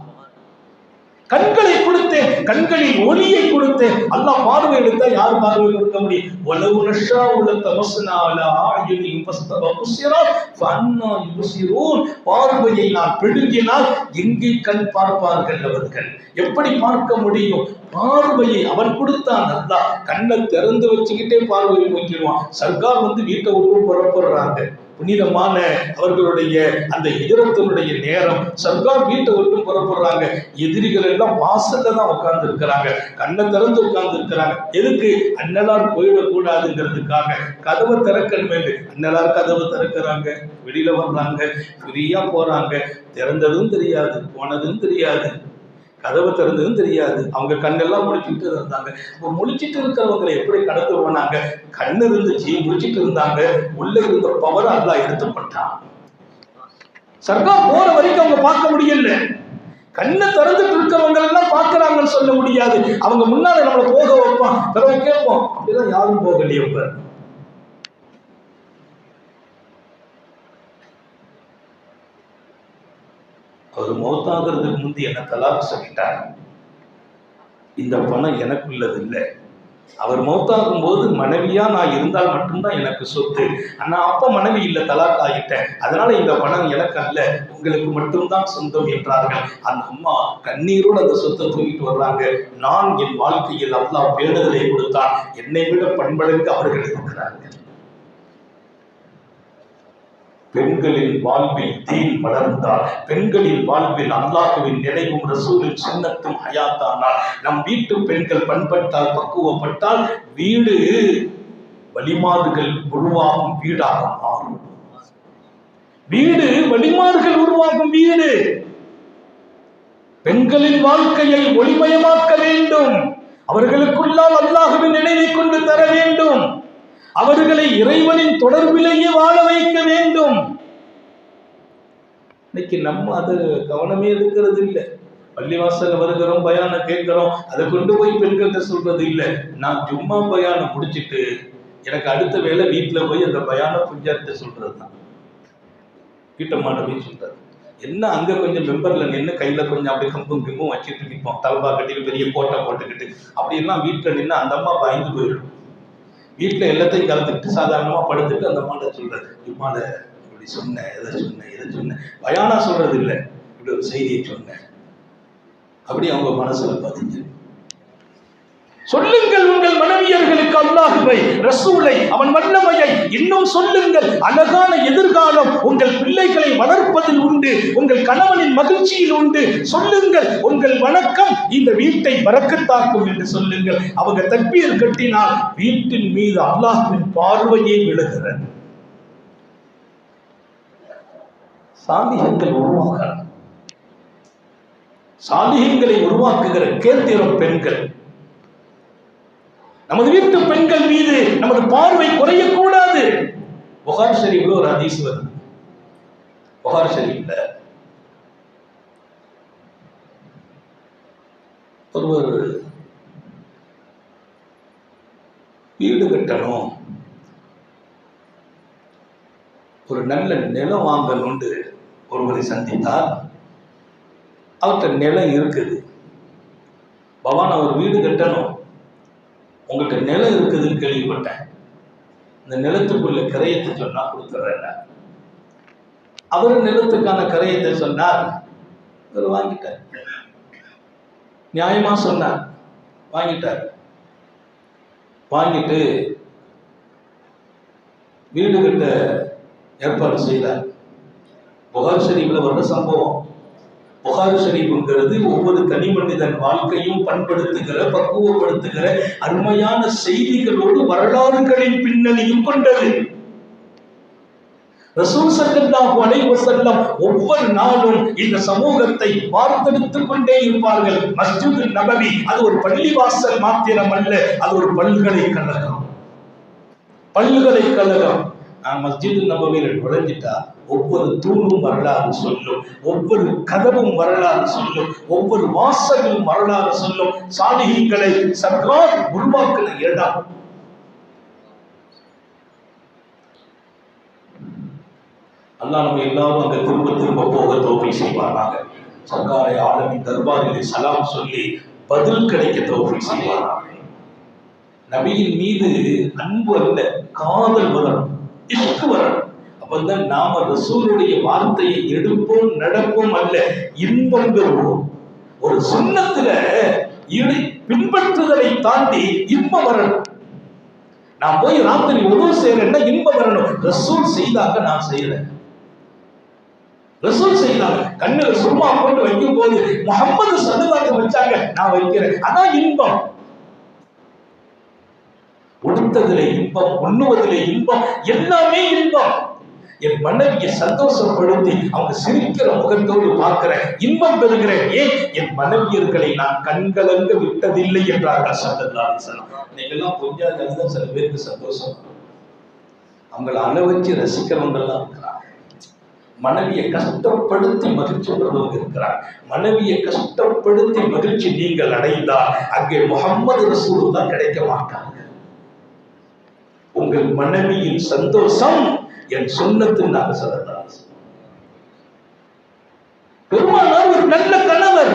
கண்களை கொடுத்தேன், கண்களில் ஒளியை கொடுத்தேன். அல்லாஹ் பார்வை எடுத்தா யார் பார்வை கொடுக்க முடியும்? வலவு நஷாஉ லதமஸ்னா அலா அயுனிஹிம் ஃபஸ்தபஸிரா ஃபஅன்னா யுப்ஸிரூன். பார்வையை நான் பிடுங்கினால் எங்கே கண் பார்ப்பார்கள் அவர்கள்? எப்படி பார்க்க முடியும்? பார்வையை அவன் கொடுத்தான் அல்லாஹ். கண்ணை திறந்து வச்சுக்கிட்டே பார்வையை போக்கிடுவான். சர்க்கார் வீட்டை விட்டு புறப்படுறாங்க. புனிதமான அவர்களுடைய அந்த ஹிஜ்ரத்தினுடைய நேரம். சர்க்கார் வீட்டை விட்டு புறப்படுறாங்க. எதிரிகள் எல்லாம் வாசல்ல தான் உட்கார்ந்து இருக்கிறாங்க. கண்ணை திறந்து உட்கார்ந்து இருக்கிறாங்க. எதுக்கு? அண்ணலார் போயிடக்கூடாதுங்கிறதுக்காக. கதவை திறக்கணும் என்று அண்ணலார் கதவை திறக்கிறாங்க. வெளியில வர்றாங்க, ஃப்ரீயா போறாங்க. திறந்ததும் தெரியாது, போனதும் தெரியாது, கதவை திறந்ததும் தெரியாது. அவங்க கண்ணெல்லாம் முடிச்சுட்டு இருந்தாங்க. இப்போ முடிச்சுட்டு இருக்கிறவங்களை எப்படி கடந்து போனாங்க? கண்ணு இருந்துச்சு, முடிச்சுட்டு இருந்தாங்க. உள்ள இருந்த பவர் அல்லாஹ் எடுத்து போட்டான். சர்க்கார் போற வரைக்கும் அவங்க பார்க்க முடியல. கண்ணை திறந்துட்டு இருக்கிறவங்க எல்லாம் பார்க்கறாங்கன்னு சொல்ல முடியாது. அவங்க முன்னால நம்மளை போக வைப்பான், பிறகு கேட்போம். அப்படிதான் யாரும் போகலையே. அவர் மௌத்தாகிறதுக்கு முந்தி என்ன தலாக் சொல்லிட்டார். இந்த பணம் எனக்குள்ளது இல்லை. அவர் மௌத்தாகும் போது மனைவியா நான் இருந்தால் மட்டும்தான் எனக்கு சொத்து. ஆனா அப்ப மனைவி இல்லை, தலாக் ஆகிட்டேன். அதனால இந்த பணம் எனக்கு அல்ல, உங்களுக்கு மட்டும்தான் சொந்தம் என்றார்கள். அந்த அம்மா கண்ணீரோடு அந்த சொத்தை தூக்கிட்டு வர்றாங்க. நான் என் வாழ்க்கையில் அல்லாஹ் பேணுதலை கொடுத்தான், என்னை விட பண்படுங்க அவர்கள் இருக்கிறார்கள். பெண்களின் வாழ்வில் தீன் வளர்ந்தால், பெண்களின் வாழ்வில் அல்லாஹ்வின் நினைவும் ரசூலின் சுன்னத்தும் ஹயாத்தானால், நம் வீட்டு பெண்கள் பண்பட்டால், பக்குவப்பட்டால், வீடு வழிமாறுகள் உருவாகும் வீடாக மாறும். வீடு வழிமாறுகள் உருவாகும் வீடு. பெண்களின் வாழ்க்கையை ஒளிமயமாக்க வேண்டும். அவர்களுக்குள்ளால் அல்லாஹ்வின் நினைவை கொண்டு தர வேண்டும். அவர்களை இறைவனின் தொடர்பிலேயே வாழ வைக்க வேண்டும். இன்னைக்கு நம்ம அது கவனமே எடுக்கிறது இல்லை. பள்ளிவாசல் வருகிறோம், பயான கேட்கிறோம், அதை கொண்டு போய் பெண்கள்கிட்ட சொல்றது இல்லை. நான் ஜும்மா பயானம் முடிச்சுட்டு எனக்கு அடுத்த வேலை வீட்டுல போய் அந்த பயான புஞ்சார்கிட்ட சொல்றதுதான். வீட்டம்மாட்ட போய் சொல்றது என்ன, அங்க கொஞ்சம் மெம்பர்ல நின்று கையில கொஞ்சம் அப்படி கம்பும் கிம்பும் வச்சுட்டு நிற்போம், தல்பா கட்டிட்டு பெரிய கோட்டை போட்டுக்கிட்டு அப்படின்லாம் வீட்டுல நின்று அந்த அம்மா பயந்து போயிடும். வீட்டுல எல்லாத்தையும் கலந்துக்கிட்டு சாதாரணமா படுத்துட்டு அந்த அம்மாட்ட சொல்றது, இம்மாட இப்படி சொன்னேன், எதை சொன்னேன், இதை சொன்னேன். பயானா சொல்றது இல்லை, இப்படி ஒரு செய்தியை சொன்னேன். அப்படி அவங்க மனசுல பதிஞ்சு சொல்லுங்கள் உங்கள் மனைவியர்களுக்கு அல்லாஹ்வை, ரசூலை, அவன் வல்லமையை இன்னும் சொல்லுங்கள். அழகான எதிர்காலம் உங்கள் பிள்ளைகளை வளர்ப்பதில் உண்டு, உங்கள் கணவனின் மகிழ்ச்சியில் உண்டு. சொல்லுங்கள் உங்கள் வணக்கம் இந்த வீட்டை பரக்கத்தாக்கும் என்று சொல்லுங்கள். அவங்க தக்பீர் கட்டினால் வீட்டின் மீது அல்லாஹ்வின் பார்வையே விழுகிறது. சாலிஹங்கள் உருவாக, சாலிஹங்களை உருவாக்குகிற கேந்திரம் பெண்கள். நமது வீட்டு பெண்கள் மீது நமது பார்வை குறையக்கூடாது. புகார் ஷரீஃப்ல ஒரு ஹதீஸ் வருது. புகார் ஷரீஃப்ல ஒருவர் வீடு கட்டணும், ஒரு நல்ல நிலம் வாங்கணும்னு ஒருவரை சந்தித்தார். அவர்கிட்ட நிலம் இருக்குது. பவான் அவர் வீடு கட்டணும், உங்கள்கிட்ட நிலம் இருக்குதுன்னு கேள்விப்பட்டேன், இந்த நிலத்துக்குள்ள கரையத்தை சொன்னா கொடுத்துட்றேன். அவரு நிலத்துக்கான கரையத்தை சொன்னார், அவர் வாங்கிட்டார். நியாயமா சொன்னார், வாங்கிட்டார். வாங்கிட்டு வீடு கட்ட ஏற்பாடு செய்தார். புகார் ஷரீஃப்ல வர்ற சம்பவம். புகார் ஷரீஃப்ங்கிறது ஒவ்வொரு தனி மனிதன் வாழ்க்கையும் பண்படுத்துகிற, பக்குவப்படுத்துகிற அருமையான செய்திகளோடு வரலாறுகளின் பின்னணியும் கொண்டது. ரசூல் ஸல்லல்லாஹு அலைஹி வஸல்லம் ஒவ்வொரு நாளும் இந்த சமூகத்தை வார்த்தெடுத்துக் கொண்டே இருப்பார்கள். மஸ்ஜித் நபவி அது ஒரு பள்ளிவாசல் மாத்திரம் அல்ல, அது ஒரு பல்கலைக்கழகம். பல்கலைக்கழகம். மஸ்ஜித் நபவியில நுழைஞ்சிட்டா ஒவ்வொரு தூணும் வரலாறு சொல்லும், ஒவ்வொரு கதவும் வரலாறு சொல்லும், ஒவ்வொரு வாசலும் வரலாறு சொல்லும். சாலிஹீன்களை சர்க்கார் உருவாக்கின இடம். அல்லாஹ் நம்ம எல்லாரும் அங்க திரும்ப திரும்ப போக தௌஃபீக் செய்வானாக. சர்க்காரை ஆலமின் தர்பாரிலே சலாம் சொல்லி பதில் கிடைக்க தௌஃபீக் செய்வானாக. நபியின் மீது அன்பு அல்ல, காதல் வரணும், இஷ்கு வரணும். அப்பதான் நாம ரசூலுடைய வார்த்தையை எடுப்போம், நடப்போம் அல்ல, இன்பம் பெறுவோம். ஒரு சுன்னத்துல பின்பற்றுதலை தாண்டி இன்பம் வரணும். நான் போய் ராத்திரி உதவு செய்யறேன்னா இன்பம் வரணும். ரசூல் செய்தாங்க, நான் செய்யறேன். ரசூல் செய்தாங்க, கண்ணுல சும்மா போட்டு வைக்கும் போது முஹம்மது ஸல்லல்லாஹு வச்சாங்க, நான் வைக்கிறேன். அதான் இன்பம். உடுத்ததிலே இன்பம், உண்ணுவதிலே இன்பம், எல்லாமே இன்பம். என் மனைவியை சந்தோஷப்படுத்தி அவங்க சிரிக்கிற முகத்தோடு பார்க்கிறேன், இன்பம் பெறுகிறேன். ஏன்? என் மனைவியர்களை நான் கண்கலங்க விட்டதில்லை என்றார்கள் ஸல்லல்லாஹு அலைஹி வஸல்லம். இன்னைக்கெல்லாம் கொஞ்சம் அதுதான் சில பேருக்கு சந்தோஷம். அவங்களை அளவச்சு ரசிக்கிறவங்க எல்லாம் இருக்கிறாங்க. மனைவியை கஷ்டப்படுத்தி மகிழ்ச்சி பெறுவங்க இருக்கிறார். மனைவியை கஷ்டப்படுத்தி மகிழ்ச்சி நீங்கள் அடைந்தால் அங்கே முஹம்மது ரசூலுல்லாஹ் கிடைக்க மாட்டாங்க. உங்கள் மனைவியின் சந்தோஷம் என் சுன்னத்தின் ஸல்லல்லாஹு. பெருமானார் ஒரு நல்ல கணவர்.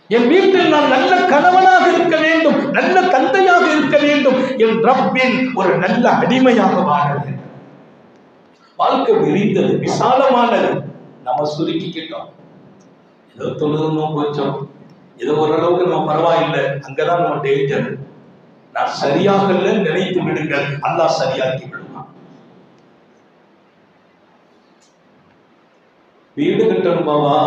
என் வீட்டில் நான் நல்ல கணவனாக இருக்க வேண்டும், நல்ல தந்தையாக இருக்க வேண்டும், என் ரப்பின் ஒரு நல்ல அடிமையாக வாழ வேண்டும். வாழ்க்கை விரிந்தது, விசாலமானது. நம்ம சுருக்கிக்கிட்டோம். ஏதோ தொழுதும் போச்சோம், ஏதோ ஓரளவுக்கு நம்ம பரவாயில்லை, அங்கதான் நம்ம டேஞ்சர். நான் சரியாக நினைத்து விடுங்கள், அல்லாஹ் சரியாக்கி விடுவான். வீடு கட்டணும் பாவா,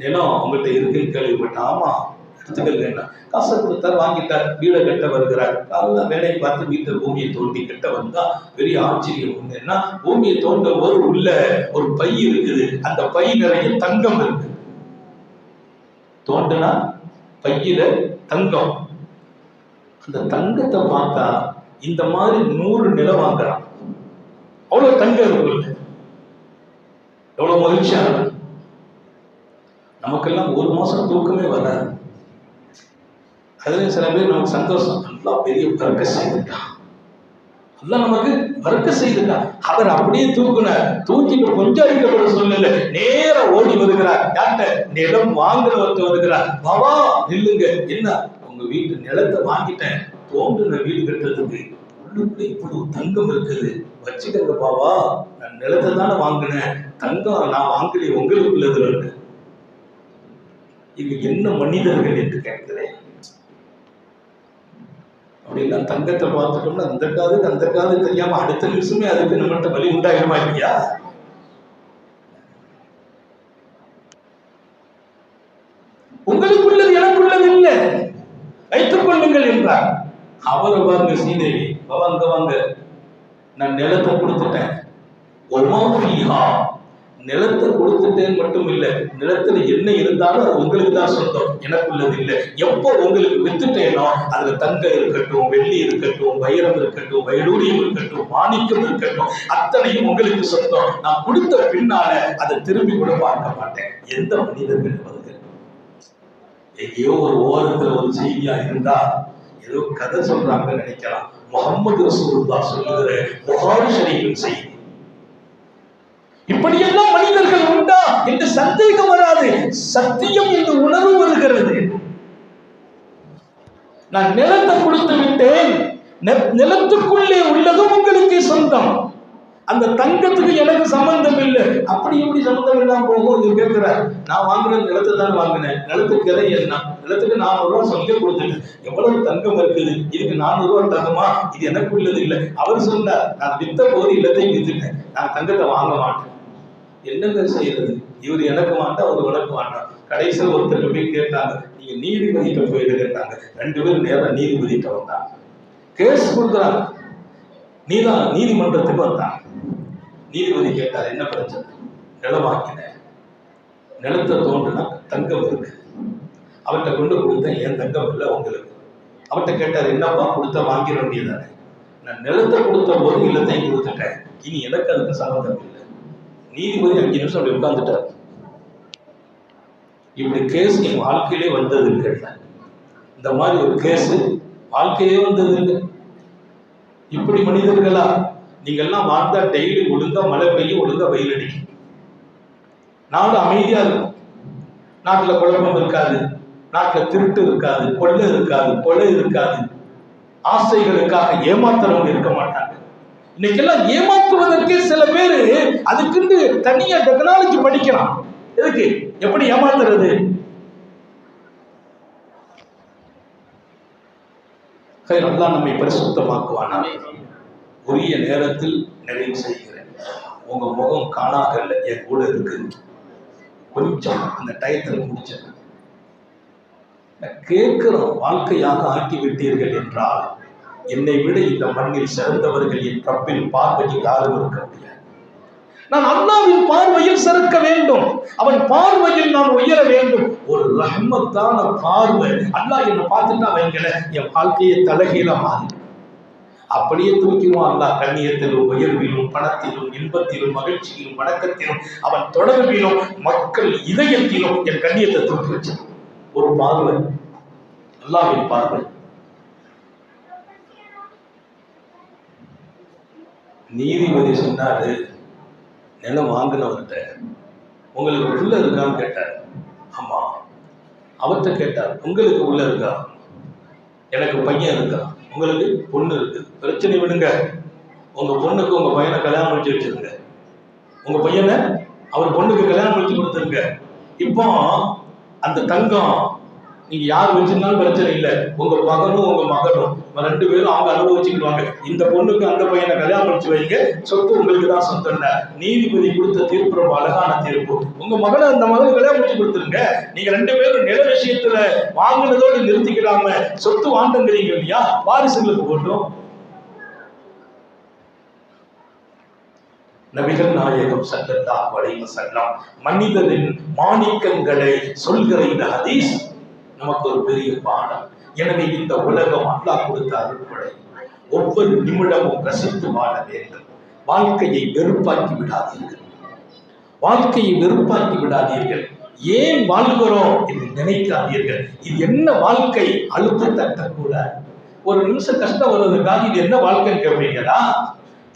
நிலம் உங்கள்கிட்ட இருக்குன்னு கேள்விப்பட்டேன். ஆமா, எடுத்துக்கல, காசை கொடுத்தார், வாங்கிட்டார், வீடை கட்ட வருகிறார். காலைல வேலையை பார்த்து வீட்டை பூமியை தோண்டி கட்ட வந்தா பெரிய ஆச்சரியம் என்னன்னா, பூமியை தோண்டும் போது உள்ள ஒரு பை இருக்குது, அந்த பை நிறைய தங்கம் இருக்கு. தோண்டுனா பையில தங்கம். அந்த தங்கத்தை பார்த்தா இந்த மாதிரி 100 நிலம் வாங்குறான். அவ்வளவு தங்கம் இருக்கு. எவ்வளவு மகிழ்ச்சியா இருக்கு. நமக்கெல்லாம் ஒரு மாசம் தூக்கமே வராது. அதுல சில பேர் நமக்கு சந்தோஷம், நல்லா பெரிய பறக்க செய்துட்டான், எல்லாம் நமக்கு பறக்க செய்துட்டான். அவர் அப்படியே தூக்கிட்டு கொஞ்சம் அடிக்கப்பட சொல்லல, நேர ஓடி வருகிறார். யார்கிட்ட? நிலம் வாங்குறவர்கிட்ட வருகிறார். பாபா நில்லுங்க, என்ன உங்க வீட்டு நிலத்தை வாங்கிட்டேன், தோண்டுன வீடு கட்டுறதுக்கு உள்ளுக்குள்ள இப்படி தங்கம் இருக்குது, வச்சுக்கங்க பாபா, நான் நிலத்தை தானே வாங்கினேன், தங்கம் நான் வாங்கலையே, உங்களுக்குள்ளது. இது என்ன மனிதர்கள் என்று கேட்கிறேன். அப்படின்னா தங்கத்தை பார்த்துட்டோம்னா அந்த காது தெரியாம அடுத்த நிமிஷமே அதுக்கு நம்மகிட்ட வலி உண்டாயிருமா இல்லையா? உங்களுக்குள்ளது எனக்குள்ளது இல்லை, வைத்துக் கொள்ளுங்கள் என்றார். அவரை பாருங்க, ஸ்ரீதேவி, அங்க வாங்க, நான் நிலத்தை கொடுத்துட்டேன், நிலத்தை கொடுத்துட்டேன் மட்டும் இல்ல, நிலத்துல என்ன இருந்தாலும் அது உங்களுக்கு தான் சொந்தம், எனக்குள்ளது இல்லை. எப்போ உங்களுக்கு வித்துட்டேனோ அதுல தங்கம் இருக்கட்டும், வெள்ளி இருக்கட்டும், வைரம் இருக்கட்டும், வைடூரியம் இருக்கட்டும், மாணிக்கம் இருக்கட்டும், அத்தனையும் உங்களுக்கு சொந்தம். நான் கொடுத்த பின்னால அதை திரும்பி கூட பார்க்க மாட்டேன். எந்த மனிதர்கள் வருது? எங்கேயோ ஒரு ஓரத்துல ஒரு செய்தியா இருந்தா ஏதோ கதை சொல்றாங்கன்னு நினைக்கலாம். முஹம்மது ரசூலுல்லாஹ் சொல்லுகிற புகாரி ஷரீஃபின் செய்தி. இப்படியெல்லாம் மனிதர்கள் உண்டா என்று சந்தேகம் வராது, சத்தியம் என்று உணர்வு வருகிறது. நான் நிலத்தை கொடுத்து விட்டேன், நிலத்துக்குள்ளே உள்ளதும் உங்களுக்கு சொந்தம், அந்த தங்கத்துக்கு எனக்கு சம்பந்தம் இல்லை. அப்படி எப்படி சம்பந்தம் இல்லாம போகும்? கேட்கிறார். நான் வாங்கின நிலத்தை தான் வாங்கினேன், நிலத்துக்கு விலை என்ன? நிலத்துக்கு 400 ரூபா சொல்லி கொடுத்துட்டேன். எவ்வளவு தங்கம் இருக்குது, இதுக்கு 400 ரூபா தங்கமா? இது எனக்கு உள்ளது இல்லை. அவர் சொன்னார், நான் வித்த போது இல்லத்தையும் வித்துட்டேன், நான் தங்கத்தை வாங்க மாட்டேன். என்னங்க செய்யறது? இவர் எனக்கு வேண்டாம், அவர் உனக்கு வேண்டாம். கடைசியில் ஒருத்தர் போய் கேட்டாங்க, நீங்க நீதிபதிகிட்ட போயிட்டு கேட்டாங்க. 2 பேரும் நேரம் நீதிபதிகிட்ட வந்தாங்க, கேஸ் கொடுக்குறாங்க. நீதிமன்றத்துக்கு வந்தாங்க. நீதிபதி கேட்டார், என்ன பிரச்சனை? நிலம் வாங்கினேன், நிலத்தை தோண்டுனா தங்கம் இருக்கு, அவர்கிட்ட கொண்டு கொடுத்தேன், ஏன் தங்கம் இல்லை உங்களுக்கு? அவர்கிட்ட கேட்டார், என்னப்பா கொடுத்த வாங்கிட வேண்டியதானே? நான் நிலத்தை கொடுத்த போது இல்லத்தையும் கொடுத்துட்டேன், இனி எனக்கு அதுக்கு சம்பந்தம் இல்லை. நீதிபதி 5 நிமிஷம் அப்படி உட்கார்ந்துட்டார். இப்படி கேஸ் என் வாழ்க்கையிலே வந்தது இல்லை. இந்த மாதிரி ஒரு கேஸ் வாழ்க்கையே வந்தது இல்லை. இப்படி மனிதர்களா? நீங்கள்லாம் வாழ்ந்தா டெய்லி ஒழுங்கா மழை பெய்யும், ஒழுங்கா வெயில் அடிக்கும், நாடு அமைதியா இருக்கும், நாட்டுல குழப்பம் இருக்காது, நாட்டுல திருட்டு இருக்காது, கொள்ளை இருக்காது, கொலை இருக்காது, ஆசைகளுக்காக ஏமாத்துறவங்க இருக்க மாட்டாங்க. இன்னைக்கெல்லாம் ஏமாற்றுவதற்கே சில பேரு அதுக்குன்னு தனியா டெக்னாலஜி படிக்கலாம். எதுக்கு? எப்படி ஏமாத்துறது? அல்லாஹ் நம்மை பரிசுத்தமாக்குவானா. உரிய நேரத்தில் நிறைவு செய்கிறேன். உங்க முகம் காணாகல, என் கூட இருக்கு, கொஞ்சம் அந்த டயத்தில் முடிச்சேன். கேட்கிறோம், வாழ்க்கையாக ஆக்கிவிட்டீர்கள் என்றால் என்னை விட இந்த மண்ணில் சிறந்தவர்கள் என் ரப்பின் பார்வையில் யாரும் இருக்க முடியாது. நான் அல்லாஹ்வின் பார்வையில் சிறக்க வேண்டும், அவன் பார்வையில் நான் உயர வேண்டும். ஒரு ரஹ்மத்தான பார்வை. அல்லாஹ் என்னை பார்த்துட்டா வைங்கள, என் வாழ்க்கையை தலைகீழ மாறி அப்படியே தூக்கிடுவான். அல்லாஹ் கண்ணியத்திலும் உயர்விலும் பணத்திலும் இன்பத்திலும் மகிழ்ச்சியிலும் வணக்கத்திலும் அவன் தொடர்பிலும் மக்கள் இதயத்திலும் என் கண்ணியத்தை தூக்கி வச்சான். ஒரு பார்வை, அல்லாஹ்வின் பார்வை. நீதிபதி சொன்னாரு, நிலம் வாங்கினவர்கிட்ட உங்களுக்கு உள்ள இருக்கான்னு கேட்டார். ஆமா. அவர்கிட்ட கேட்டார், உங்களுக்கு உள்ள இருக்கா? எனக்கு பையன் இருக்கா? உங்களுக்கு பொண்ணு இருக்கு. பிரச்சனை விடுங்க, உங்க பொண்ணுக்கு உங்க பையனை கல்யாணம் முடிச்சு வச்சிருங்க, உங்க பையனை அவர் பொண்ணுக்கு கல்யாணம் முடிச்சு கொடுத்துருங்க. இப்போ அந்த தங்கம் நீங்க யார் வச்சிருந்தாலும் பிரச்சனை இல்லை, உங்க மகனும் உங்க மகனும் ரெண்டு பேரும் அவங்க அனுபவிச்சுக்கிடுவாங்க. இந்த பொண்ணுக்கு அந்த பையனை கல்யாணம் முடிச்சு வைங்க, சொத்து உங்களுக்கு தான் சொந்தம். நீதிபதி கொடுத்த தீர்ப்பு ரொம்ப அழகான தீர்ப்பு. உங்க மகனை அந்த மகனை கல்யாணம் முடிச்சு கொடுத்துருங்க. நீங்க ரெண்டு பேரும் நில விஷயத்துல வாங்கினதோடு நிறுத்திக்கிறாம சொத்து வாங்குறீங்க இல்லையா, வாரிசுகளுக்கு போட்டோம். நபிகள் நாயகம் ஸல்லல்லாஹு அலைஹி வஸல்லம் மனிதரின் மாணிக்கங்களை சொல்கிற இந்த ஹதீஸ் நமக்கு ஒரு பெரிய பாடம். எனவே இந்த உலகம் அல்லாஹ் கொடுத்த அருள்கொடை. ஒவ்வொரு நிமிடமும் ரசித்து வாழ வேண்டும். வாழ்க்கையை வெறுப்பாக்கி விடாதீர்கள், வாழ்க்கையை வெறுப்பாக்கி விடாதீர்கள். ஏன் வாழ்கிறோம் என்று நினைக்காதீர்கள். இது என்ன வாழ்க்கை? அழுத்த தட்டக்கூடாது. ஒரு நிமிஷம் கஷ்டம் வருவதற்காக இது என்ன வாழ்க்கைன்னு கேட்பீங்களா?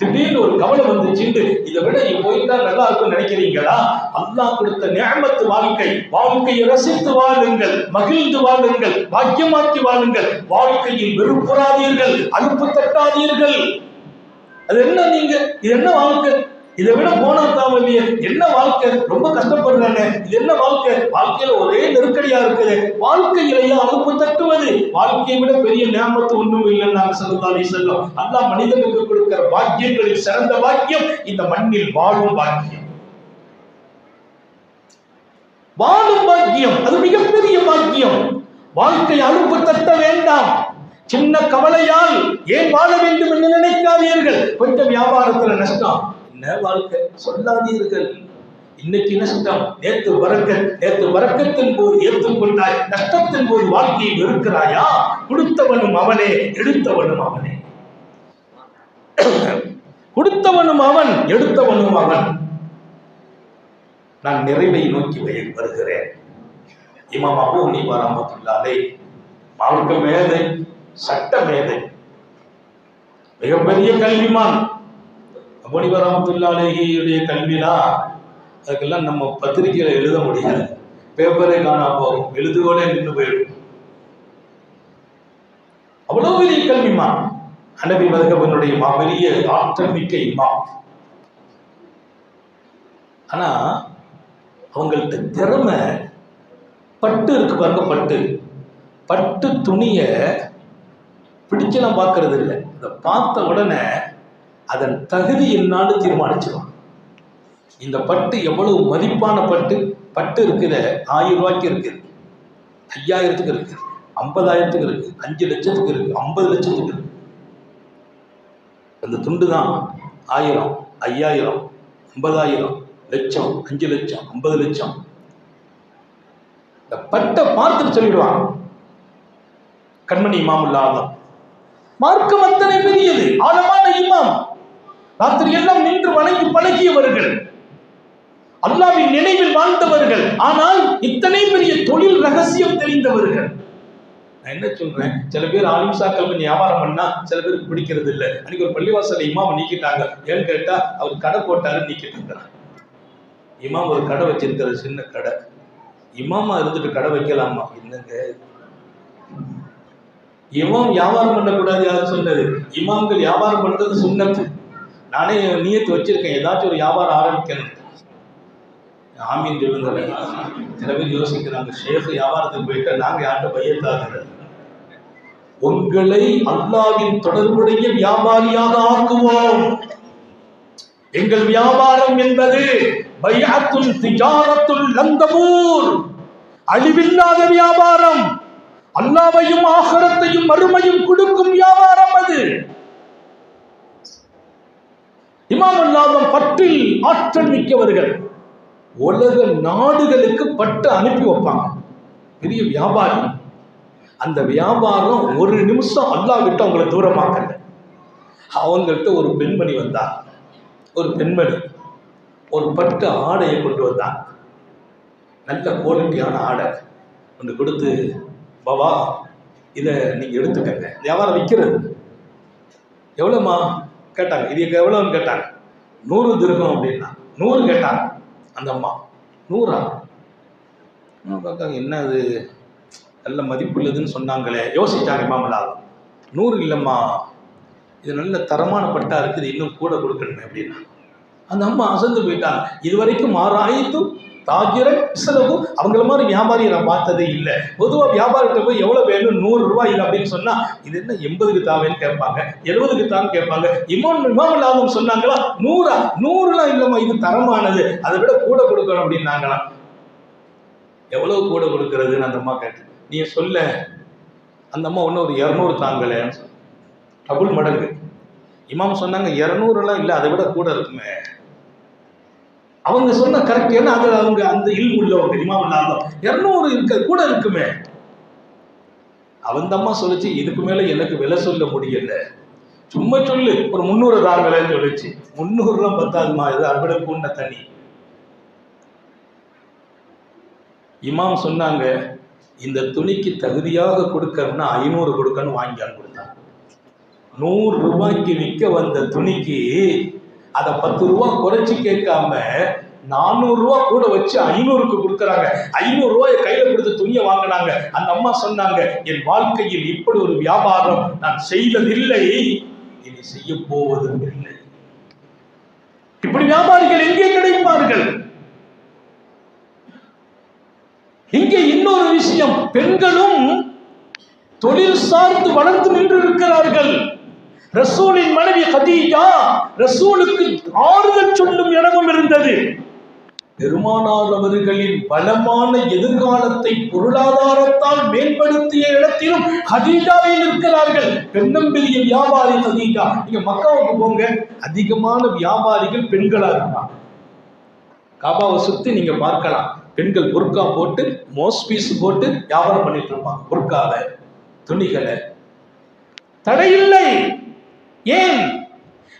திடீர்னு ஒரு கவலை வந்துச்சுன்னு இதை விட போயிட்டா நல்லா இருக்கும் நினைக்கிறீங்களா? அல்லாஹ் கொடுத்த நிஅமத் வாழ்க்கை. வாழ்க்கையை ரசித்து வாழுங்கள், மகிழ்ந்து வாழுங்கள், பாக்கியமாக்கி வாழுங்கள். வாழ்க்கையில் வெறுப்புறாதீர்கள், அலுப்பு தட்டாதீர்கள். அது என்ன நீங்க இது என்ன வாழ்க்கை? இதை விட போனா தாவல்லையே, என்ன வாழ்க்கை? ரொம்ப கஷ்டப்படுறாங்க, இது என்ன வாழ்க்கை? வாழ்க்கையில ஒரே நெருக்கடியா இருக்குது. வாழ்க்கையிலேயே அலுப்பு தட்டுவது வாழ்க்கையை விட பெரிய நிஅமத் ஒன்றும் இல்லைன்னு நாங்க ஸல்லல்லாஹு அலைஹி வஸல்லம். அல்லாஹ் மனிதனுக்கு கொடுக்கிற பாக்கியங்களில் சிறந்த பாக்கியம் இந்த மண்ணில் வாழும் பாக்கியம். வாழும் பாக்கியம் அது மிகப்பெரிய பாக்கியம். வாழ்க்கை அலுப்பு தட்ட வேண்டாம். சின்ன கவலையால் ஏன் வாழ வேண்டும் என்று நினைக்காதீர்கள். கொஞ்சம் வியாபாரத்துல நஷ்டம், என்ன வாழ்க்கை சொல்லாதீர்கள். இன்னைக்கு நஷ்டம், நேற்று வரக்கத்தின் போது ஏற்றுக்கொண்டாய், நஷ்டத்தின் போது வாழ்க்கையை வெறுக்கிறாயா? கொடுத்தவனும் அவனே, எடுத்தவனும் அவனே. கொடுத்தவனும் அவன், எடுத்தவனும் அவன். நான் நிறைவை நோக்கி வருகிறேன். இமாம் அபூ ஹனீஃபா ரஹ்மத்துல்லாஹி அலைஹி மார்க்க மேதை, சட்ட மேதை, மிகப்பெரிய கல்விமான். அபூ ஹனீஃபா ரஹ்மத்துல்லாஹி அலைஹியுடைய கல்வினா அதுக்கெல்லாம் நம்ம பத்திரிகையில எழுத முடியாது, பேப்பரே காணா போகும், எழுதுகோலே நின்று போயிடும். அவ்வளவு பெரிய கல்விமான். ஹனபி மذஹபினுடைய பெரிய ஆற்றல் மிக்க இமாம். ஆனா அவங்கள்ட்ட திறமை, பட்டு இருக்கு பாருங்க, பட்டு துணிய பிடிச்செல்லாம் பார்க்கறது இல்லை. அதை பார்த்த உடனே அதன் தகுதி என்னான்னு தீர்மானிச்சிடும். இந்த பட்டு எவ்வளவு மதிப்பான பட்டு இருக்குது. 1000 ரூபாய்க்கு இருக்குது, 5000த்துக்கு இருக்கு, 50,000த்துக்கு இருக்கு, 5 லட்சத்துக்கு இருக்கு, 50 லட்சத்துக்கு இருக்கு. அந்த துண்டு தான் 1000, 5000, 50,000, லட்சம், 5 லட்சம், 50 லட்சம். இந்த பட்டை பார்த்துட்டு சொல்லிடுவான் கண்மணி இமாமுல்லா ஆலம். மார்க்கம் அத்தனை பெரியது, ஆழமான இமாம். ராத்திரி எல்லாம் நின்று வணங்கி பழகியவர்கள், அல்லாஹ்வின் நினைவில் வாழ்ந்தவர்கள். ஆனால் இத்தனை பெரிய தொழில் ரகசியம் தெரிந்தவர்கள். நான் என்ன சொல்றேன், சில பேர் ஆலிம்சாக்கள் கொஞ்சம் வியாபாரம் பண்ணா சில பேருக்கு பிடிக்கிறது இல்லை. அன்னைக்கு ஒரு பள்ளிவாசல் இமாம் நீக்கிட்டாங்க. ஏன்னு கேட்டா அவர் கடை போட்டாரு, நீக்கிட்டு. இமாம் ஒரு கடை வச்சிருக்கிறது, சின்ன கடை. இமாமா இருந்துட்டு கடை வைக்கலாமா? என்னங்க, இமாம் வியாபாரம் பண்ணக்கூடாது யாரும் சொன்னது? இமாம்கள் வியாபாரம் பண்றது சுன்னத்து. நானே நியத்து வச்சிருக்கேன், ஏதாச்சும் ஒரு வியாபாரம் ஆரம்பிக்கணும். ஆமீன் சொல்லுங்க. சில பேர் யோசிக்கிறாங்க, ஷேக் வியாபாரத்துக்கு போயிட்டு நாங்க யார்கிட்ட பையத்தாகிறது. உங்களை அல்லாஹ்வின் தொடர்புடைய வியாபாரியாக ஆக்குவோம். எங்கள் வியாபாரம் என்பது பைஅத்துல் திஜாரத்துல் லந்தபூர், அழிவில்லாத வியாபாரம், அல்லாஹ்வையும் ஆகிரத்தையும் மறுமையும் கொடுக்கும் வியாபாரம் அது. இமாம் அல்லாஹ் பற்றில் ஆற்றல் மிக்கவர்கள், உலக நாடுகளுக்கு பட்டு அனுப்பி வைப்பாங்க. பெரிய வியாபாரி. அந்த வியாபாரம் ஒரு நிமிஷம் அல்லாஹ் விட்டு அவங்களை தூரமாக்கல. அவங்கள்ட்ட ஒரு பெண்மணி வந்தார். ஒரு பெண்மணி ஒரு பட்டு ஆடையை கொண்டு வந்தாங்க. நல்ல குவாலிட்டியான ஆடை கொண்டு கொடுத்து, பாபா இதை நீங்க எடுத்துக்கங்க, வியாபாரம் விற்கிறது. எவ்வளோமா கேட்டாங்க. இது எவ்வளோன்னு கேட்டாங்க. 100 திர்ஹம் அப்படின்னா. 100 கேட்டாங்க. அந்த அம்மா 100ஆ? பார்த்தாங்க, என்ன அது நல்ல மதிப்புள்ளதுன்னு சொன்னாங்களே. யோசிச்சாங்க இமாமலால். 100 இல்லைம்மா, இது நல்ல தரமான பட்டா இருக்குது, இன்னும் கூட கொடுக்கணுமே அப்படின்னா. அந்த அம்மா அசந்து போயிட்டாங்க. இதுவரைக்கும் ஆராய்ந்து தாஜிரன் இஸ்லவு அவங்கள மாதிரி வியாபாரியை நான் பார்த்ததே இல்லை. பொதுவாக வியாபாரத்தை போய் எவ்வளோ வேணும், 100 ரூபாய் இல்லை அப்படின்னு சொன்னா இது என்ன 80க்கு தாவேன்னு கேட்பாங்க, 70க்கு தான் கேட்பாங்க. இமாமலாலும் சொன்னாங்களா 100ஆ? 100லாம் இல்லைம்மா, இது தரமானது, அதை விட கூட கொடுக்கணும் அப்படின்னாங்களாம். எவ்வளவு கூட கொடுக்கறதுன்னு அந்த அம்மா கேட்டு, நீ சொல்ல. அந்த அம்மா ஒன்று ஒரு 200 தாங்கலேன்னு சொன்ன. டபுள் மடங்கு. இமாம் சொன்னாங்க 200லாம் இல்லை, அதை விட கூட இருக்குமே. அவங்க சொன்ன கரெக்ட். ஏன்னா அது அவங்க அந்த இல் உள்ளவங்க. இமாம் இல்லாத 200 இருக்க கூட இருக்குமே. அந்த அம்மா சொல்லிச்சு, இதுக்கு மேல எனக்கு விலை சொல்ல முடியல, சும்மா சொல்லு, ஒரு 300 தாங்கலன்னு சொல்லிச்சு. 300லாம் பத்தாதுமா, இது அதை விட கூண்ண தண்ணி. இமாம் சொன்னாங்க, இந்த துணிக்கு தகுதியாக கொடுக்கணும்னா 500 கொடுக்கணும், வாங்கியான்னு கொடுத்தாங்க. 100 ரூபாய்க்கு விற்க வந்த துணிக்கு அதை 10 ரூபா குறைச்சி கேட்காம 400 ரூபா கூட வச்சு 500க்கு கொடுக்குறாங்க. 500 ரூபாயை கையில கொடுத்து துணியை வாங்கினாங்க. அந்த அம்மா சொன்னாங்க, என் வாழ்க்கையில் இப்படி ஒரு வியாபாரம் நான் செய்ததில்லை, இனி செய்ய போவதும் இல்லை. இப்படி வியாபாரிகள் எங்கே கிடைப்பார்கள்? இங்கே இன்னொரு விஷயம், பெண்களும் தொழில் சார்ந்து வளர்ந்து நின்று இருக்கிறார்கள். ரசூலின் மனைவி கதீஜா ரசூலுக்கு ஆறுதல் சொல்லும் இடமும் இருந்தது. பெருமானார் அவர்களின் பலமான எதிர்காலத்தை பொருளாதாரத்தால் மேம்படுத்திய இடத்திலும் கதீஜாவை இருக்கிறார்கள். பெண்ணம்பெரிய வியாபாரி கதீஜா. நீங்க மக்காவுக்கு போங்க, அதிகமான வியாபாரிகள் பெண்களா இருப்பாங்க. காபாவை சுத்தி நீங்க பார்க்கலாம், பெண்கள் புர்கா போட்டு மோஸ்பீஸ் போட்டு வியாபாரம் பண்ணிட்டு இருப்பாங்க. புர்காவை, துணிகளை. தடையில்லை. ஏன்?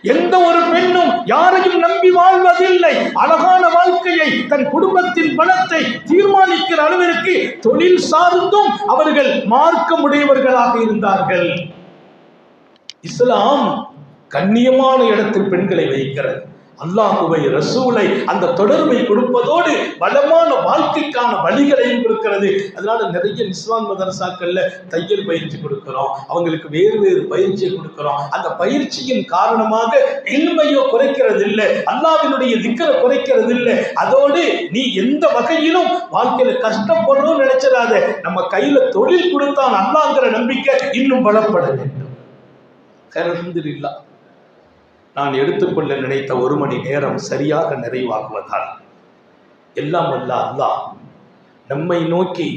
எந்த ஒரு பெண்ணும் யாரையும் நம்பி வாழ்வதில்லை. அழகான வாழ்க்கையை, தன் குடும்பத்தின் பலத்தை தீர்மானிக்கிற அளவிற்கு தொழில் சார்ந்தும் அவர்கள் மார்க்கமுடையவர்களாக இருந்தார்கள். இஸ்லாம் கண்ணியமான இடத்தில் பெண்களை வைக்கிறது. அல்லாஹ்வை, ரசூலை அந்த தொடர்பை கொடுப்பதோடு வளமான வாழ்க்கைக்கான வழிகளையும் கொடுக்கிறது. அதனால நிறைய இஸ்லாம் மதரசாக்கள்ல தையல் பயிற்சி கொடுக்கிறோம், அவங்களுக்கு வேறு வேறு பயிற்சியை கொடுக்கிறோம். அந்த பயிற்சியின் காரணமாக இல்மையோ குறைக்கிறது இல்லை, அல்லாஹ்வினுடைய திக்ரை குறைக்கிறது இல்லை. அதோடு நீ எந்த வகையிலும் வாழ்க்கையில கஷ்டப்படணும்னு நினைச்சிடாத. நம்ம கையில தொழில் கொடுத்தான் அல்லாஹ்ங்கிற நம்பிக்கை இன்னும் பலப்பட வேண்டும். அல்ஹம்துலில்லாஹ். நான் எடுத்துக்கொள்ள நினைத்த 1 மணி நேரம் சரியாக நிறைவாகுவதால் எல்லாம் வல்ல அல்லாஹ் நம்மை நோக்கி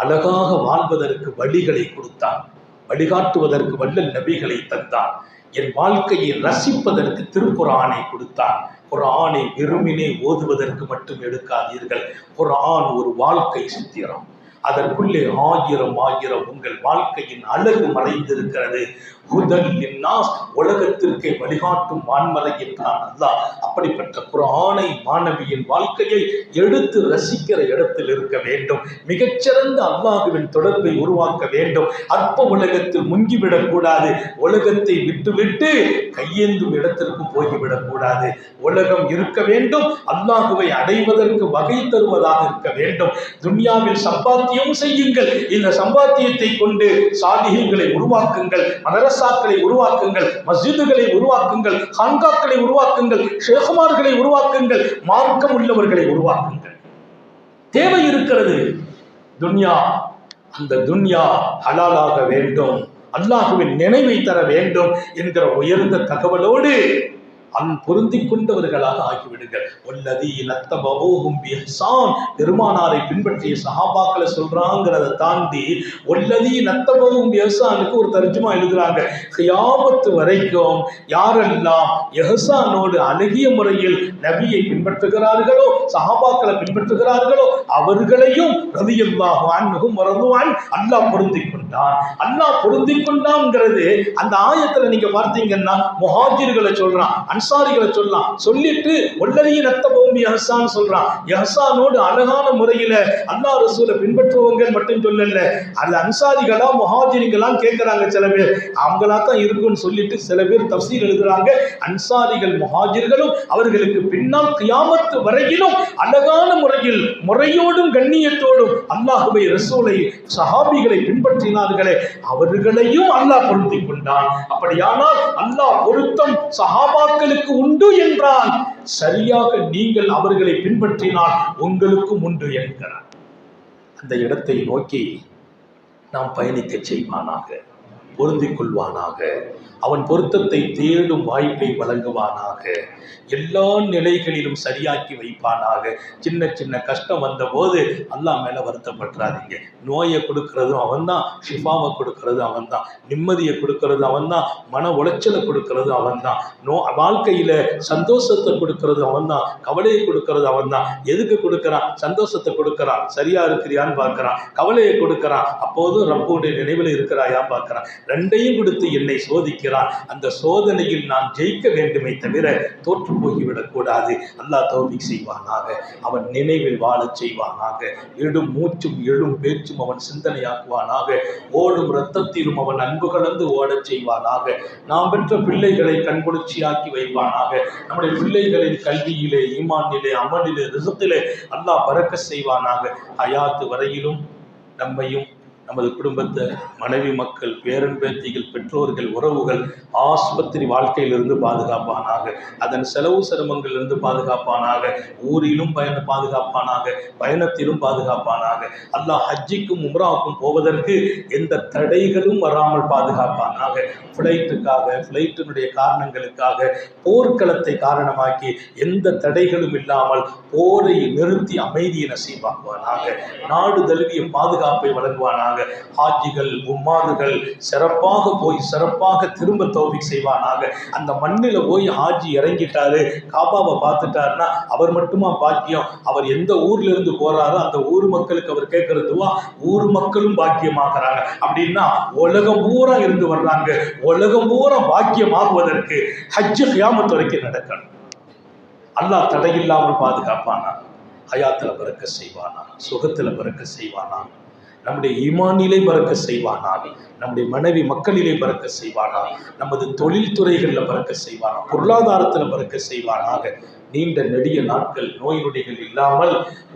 அழகாக வாழ்வதற்கு வழிகளை கொடுத்தான், வழிகாட்டுவதற்கு வல்லல் நபிகளை தந்தான், என் வாழ்க்கையை ரசிப்பதற்கு திருக்குர்ஆனை கொடுத்தான். குர்ஆனை வெறுமினே ஓதுவதற்கு மட்டும் எடுக்காதீர்கள். குர்ஆன் ஒரு வாழ்க்கை சித்திரம். அதற்குள்ளே ஆயிரம் ஆயிரம் உங்கள் வாழ்க்கையின் அழகு மறைந்திருக்கிறது. ஹுதல் லின்னாஸ், உலகத்திற்கே வழிகாட்டும் வான்மறை என்றான் அல்லாஹ். அப்படிப்பட்ட குர்ஆனை மாணவியின் வாழ்க்கையை எடுத்து ரசிக்கிற இடத்தில் இருக்க வேண்டும். மிகச்சிறந்த அல்லாஹ்வின் தொடர்பை உருவாக்க வேண்டும். அற்ப உலகத்தில் முங்கிவிடக் கூடாது. உலகத்தை விட்டுவிட்டு கையேந்தும் இடத்திற்கு போய்விடக் கூடாது. உலகம் இருக்க வேண்டும், அல்லாஹ்வை அடைவதற்கு வகை தருவதாக இருக்க வேண்டும். துன்யாவில் சம்பாத்தியம் செய்யுங்கள். இந்த சம்பாத்தியத்தை கொண்டு சாலிஹீன்களை உருவாக்குங்கள், மதரசாக்களை உருவாக்குங்கள், மஸ்ஜிதுகளை உருவாக்குங்கள், ஹான்காக்களை உருவாக்குங்கள், ஷேகுமார்களை உருவாக்குங்கள், மார்க்கம் உள்ளவர்களை உருவாக்குங்கள். தேவை இருக்கிறது. துன்யா, அந்த துன்யா ஹலாலாக வேண்டும், அல்லாஹ்வின் நினைவை தர வேண்டும் என்கிற உயர்ந்த தகவலோடு பொருந்திக் கொண்டவர்களாக ஆகிவிடுங்கள். பெருமானாரை பின்பற்றிய சஹாபாக்களை சொல்றாங்கிறத தாண்டி ஒரு தர்ஜுமா எழுதுறாங்க. கியாமத் வரைக்கும் யாரெல்லாம் இஹ்சானோடு அழகிய முறையில் நபியை பின்பற்றுகிறார்களோ, சஹாபாக்களை பின்பற்றுகிறார்களோ, அவர்களையும் ரலியல்லாஹு அன்ஹும் வரதுவான் அல்லாஹ் பொருந்திக் கொண்டான். அல்லாஹ் பொருந்திக் கொண்டான்ங்கிறது அந்த ஆயத்துல நீங்க பார்த்தீங்கன்னா முஹாஜிர்களை சொல்றான், அன்சாரிகளை சொல்லலாம். சொல்லிட்டு ஒல்லதியின் அத்தபூமி யஹ்சான் சொல்றான். யஹ்சானோடு அழகான முறையில அல்லாஹ் ரசூலை பின்பற்றுவங்க மட்டும் சொல்லல, அது அன்சாரிகளா முஹாஜிரிகளா கேட்கிறாங்க. சில பேர் அவங்களா தான் இருக்குன்னு சொல்லிட்டு சில பேர் தஃசீர் எழுதுறாங்க. அன்சாரிகள் முஹாஜிர்களும் அவர்களுக்கு பின்னால் கியாமத் வரையிலும் அழகான முறையில் முறையோடும் கண்ணியத்தோடும் அல்லாஹ்வை ரசூலை சஹாபிகளை பின்பற்றினார்களே, அவர்களையும் அல்லாஹ் பொருந்திக் கொண்டான். அப்படியானால் அல்லாஹ் பொருத்தம் சஹாபாக்களுக்கு உண்டு என்றால் சரியாக நீங்கள் அவர்களை பின்பற்றினால் உங்களுக்கும் உண்டு என்கிறார். அந்த இடத்தை நோக்கி நாம் பயணிக்க செய்வானாக, பொருந்திக் கொள்வானாக, அவன் பொருத்தத்தை தேடும் வாய்ப்பை வழங்குவானாக, எல்லா நிலைகளிலும் சரியாக்கி வைப்பானாக. சின்ன சின்ன கஷ்டம் வந்த போது அல்லாஹ் மேல வருத்தப்பட்டுறாதீங்க. நோயை கொடுக்கறதும் அவன் தான், ஷிஃபாவை கொடுக்கறதும் அவன் தான், நிம்மதியை கொடுக்கறது அவன் தான், மன உளைச்சலை கொடுக்கறது அவன் தான், வாழ்க்கையில சந்தோஷத்தை கொடுக்கறது அவன் தான், கவலையை கொடுக்கறது அவன் தான். எதுக்கு கொடுக்கறான்? சந்தோஷத்தை கொடுக்கறான், சரியா இருக்கிறியான்னு பார்க்கறான். கவலையை கொடுக்கறான், அப்போதும் ரப்புடைய நினைவில் இருக்கிறாயான்னு பார்க்கறான். ரெண்டையும் கொடுத்து என்னை சோதிக்கிறான். அந்த சோதனையில் நான் ஜெயிக்க வேண்டுமே தவிர தோற்று போய்விடக் கூடாது. அல்லாஹ் தௌஃபீக் செய்வானாக, அவன் நினைவில் வாழச் செய்வானாக, எழும் மூச்சும் எழும் பேச்சும் அவன் சிந்தனையாக்குவானாக, ஓடும் இரத்தத்திலும் அவன் அன்பு கலந்து ஓடச் செய்வானாக. நாம் பெற்ற பிள்ளைகளை கண்குளிர்ச்சியாக்கி வைப்பானாக. நம்முடைய பிள்ளைகளின் கல்வியிலே, ஈமானிலே, அமலிலே, ரிஸுக்கிலே அல்லாஹ் பரக்கத் செய்வானாக. ஹயாத்து வரையிலும் நம்மையும் நமது குடும்பத்தை, மனைவி மக்கள், பேரன் பேத்திகள், பெற்றோர்கள், உறவுகள், ஆஸ்பத்திரி வாழ்க்கையிலிருந்து பாதுகாப்பானாக, அதன் செலவு சிரமங்களிலிருந்து பாதுகாப்பானாக, ஊரிலும் பாதுகாப்பானாக, பயணத்திலும் பாதுகாப்பானாக. அல்லாஹ் ஹஜ்ஜிக்கும் உம்ராவுக்கும் போவதற்கு எந்த தடைகளும் வராமல் பாதுகாப்பானாக. ஃப்ளைட்டினுடைய காரணங்களுக்காக போர்க்களத்தை காரணமாக்கி எந்த தடைகளும் இல்லாமல் போரை நிறுத்தி அமைதியை நசீபாக்குவானாக. நாடு தழுவிய பாதுகாப்பை வழங்குவானாக. ஹாஜிகள், உம்மாதுகள் சிறப்பாக போய் சிறப்பாக திரும்ப தௌஃபீக் செய்வானாக. அந்த மண்ணில் போய் ஹாஜி இறங்கிட்டாரு, காபாவை பார்த்துட்டாருன்னா அவர் மட்டுமா பாக்கியம்? அவர் எந்த ஊர்ல இருந்து போறாரோ அந்த ஊர் மக்களுக்கு அவர் கேட்கறதுவா ஊர் மக்களும் பாக்கியமாகறாங்க. அப்படின்னா உலகம் பூரா இருந்து வர்றாங்க. உலகம் பூரா பாக்கியமாகுவதற்கு ஹஜ்ஜு கியாமத் வரைக்கும் நடக்கணும். அல்லாஹ் தடையில்லாமல் பாதுகாப்பானா, ஹயாத்துல பறக்க செய்வானா, சுகத்துல பறக்க செய்வானா, நம்முடைய ஈமானிலே பறக்க செய்வானாக, நம்முடைய மனைவி மக்களிலே பறக்க செய்வானாக, நமது தொழில் துறைகளில் பறக்க செய்வானாக, பொருளாதாரத்தில் பறக்க செய்வானாக. நீண்ட நெடிய நாட்கள் நோய் நொடிகள் இல்லாமல்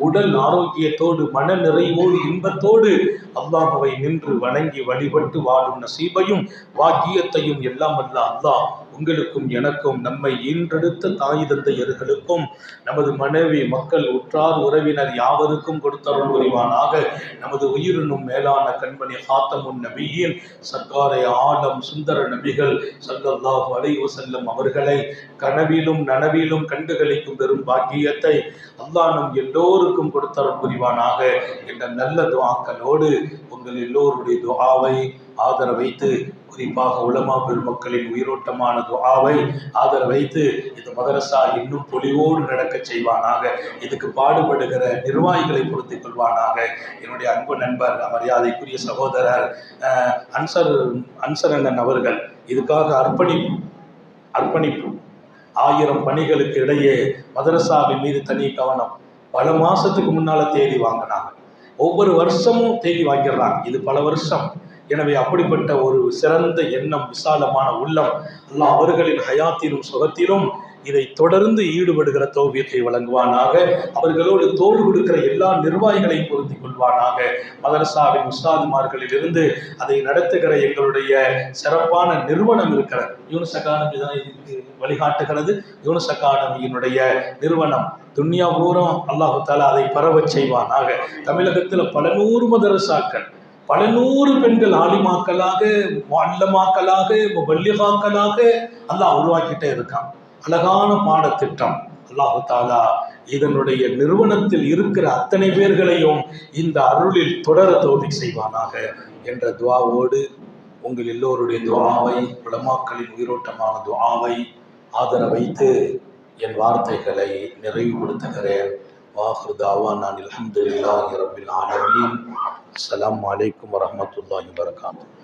உடல் ஆரோக்கியத்தோடு மன நிறைவோடு இன்பத்தோடு அல்லாஹ்வை நின்று வணங்கி வழிபட்டு வாழும் நசீபையும் வாக்கியத்தையும் எல்லாம் அல்ல அல்லாஹ் உங்களுக்கும் எனக்கும் நம்மை ஈன்றெடுத்த தாய் தந்தையர்களுக்கும் நமது மனைவி மக்கள் உற்றார் உறவினர் யாவருக்கும் கொடுத்தருள் புரிவானாக. நமது உயிரினும் மேலான கண்மணி ஹாத்தமுன் நபியின் சர்க்காரை ஆலம் சுந்தர நபிகள் ஸல்லல்லாஹு அலைஹி வஸல்லம் அவர்களை கனவிலும் நனவிலும் கண்டுகளிக்கும் பெரும் பாக்கியத்தை அல்லாஹ் நம் எல்லோருக்கும் கொடுத்தருள் புரிவானாக என்ற நல்ல துஆக்களோடு உங்கள் எல்லோருடைய துஆவை ஆதரவைத்து, குறிப்பாக உலமா பெருமக்களின் உயிரோட்டமான துஆவை ஆதரவைத்து இந்த மதரசா இன்னும் பொலிவோடு நடக்க செய்வானாக. இதுக்கு பாடுபடுகிற நிர்வாகிகளை பொறுத்துக் கொள்வானாக. என்னுடைய அன்பு நண்பர் மரியாதைக்குரிய சகோதரர் அன்சர் அண்ணன் அவர்கள் இதுக்காக அர்ப்பணிப்பு 1000 பணிகளுக்கு இடையே மதரசாவின் மீது தனி கவனம். பல மாசத்துக்கு முன்னால தேதி வாங்கினாங்க. ஒவ்வொரு வருஷமும் தேதி வாங்கிடுறாங்க. இது பல வருஷம். எனவே அப்படிப்பட்ட ஒரு சிறந்த எண்ணம், விசாலமான உள்ளம் அல்லாஹ் அவர்களின் ஹயாத்திலும் சுகத்திலும் இதை தொடர்ந்து ஈடுபடுகிற தௌஃபீகை வழங்குவானாக. அவர்களோடு தோள் கொடுக்கிற எல்லா நிர்வாகிகளையும் பொருந்திக் கொள்வானாக. மதரசாவின் உஸ்தாதுமார்களில் இருந்து அதை நடத்துகிற எங்களுடைய சிறப்பான நிறுவனம் இருக்கிற யூனுஸ் அகாடமி தான் இதுக்கு வழிகாட்டுகிறது. யூனுஸ் அகாடமியினுடைய நிறுவனம் துன்யா பூரம் அல்லாஹு தாலா அதை பரவச் செய்வானாக. தமிழகத்தில் பல 100 மதரசாக்கள், பல 100 பெண்கள் ஆலிமாக்களாக, முஅல்லமாக்களாக, முபல்லிகாக்களாக அல்லாஹ் உருவாக்கிட்டே இருக்கான். அழகான பாடத்திட்டம். அல்லாஹு தாலா இதனுடைய நிறுவனத்தில் இருக்கிற அத்தனை பேர்களையும் இந்த அருளில் தொடர தௌஃபீக் செய்வானாக என்ற துஆவோடு உங்கள் எல்லோருடைய துஆவை, உலமாக்களின் உயிரோட்டமான துஆவை ஆதரவைத்து என் வார்த்தைகளை நிறைவுபடுத்துகிறேன். வாஹிரு தாவானா அல்ஹம்துலில்லாஹி ரப்பில் ஆலமீன். அஸ்ஸலாமு அலைக்கும் வரஹ்மத்துல்லாஹி வபரகாத்துஹு.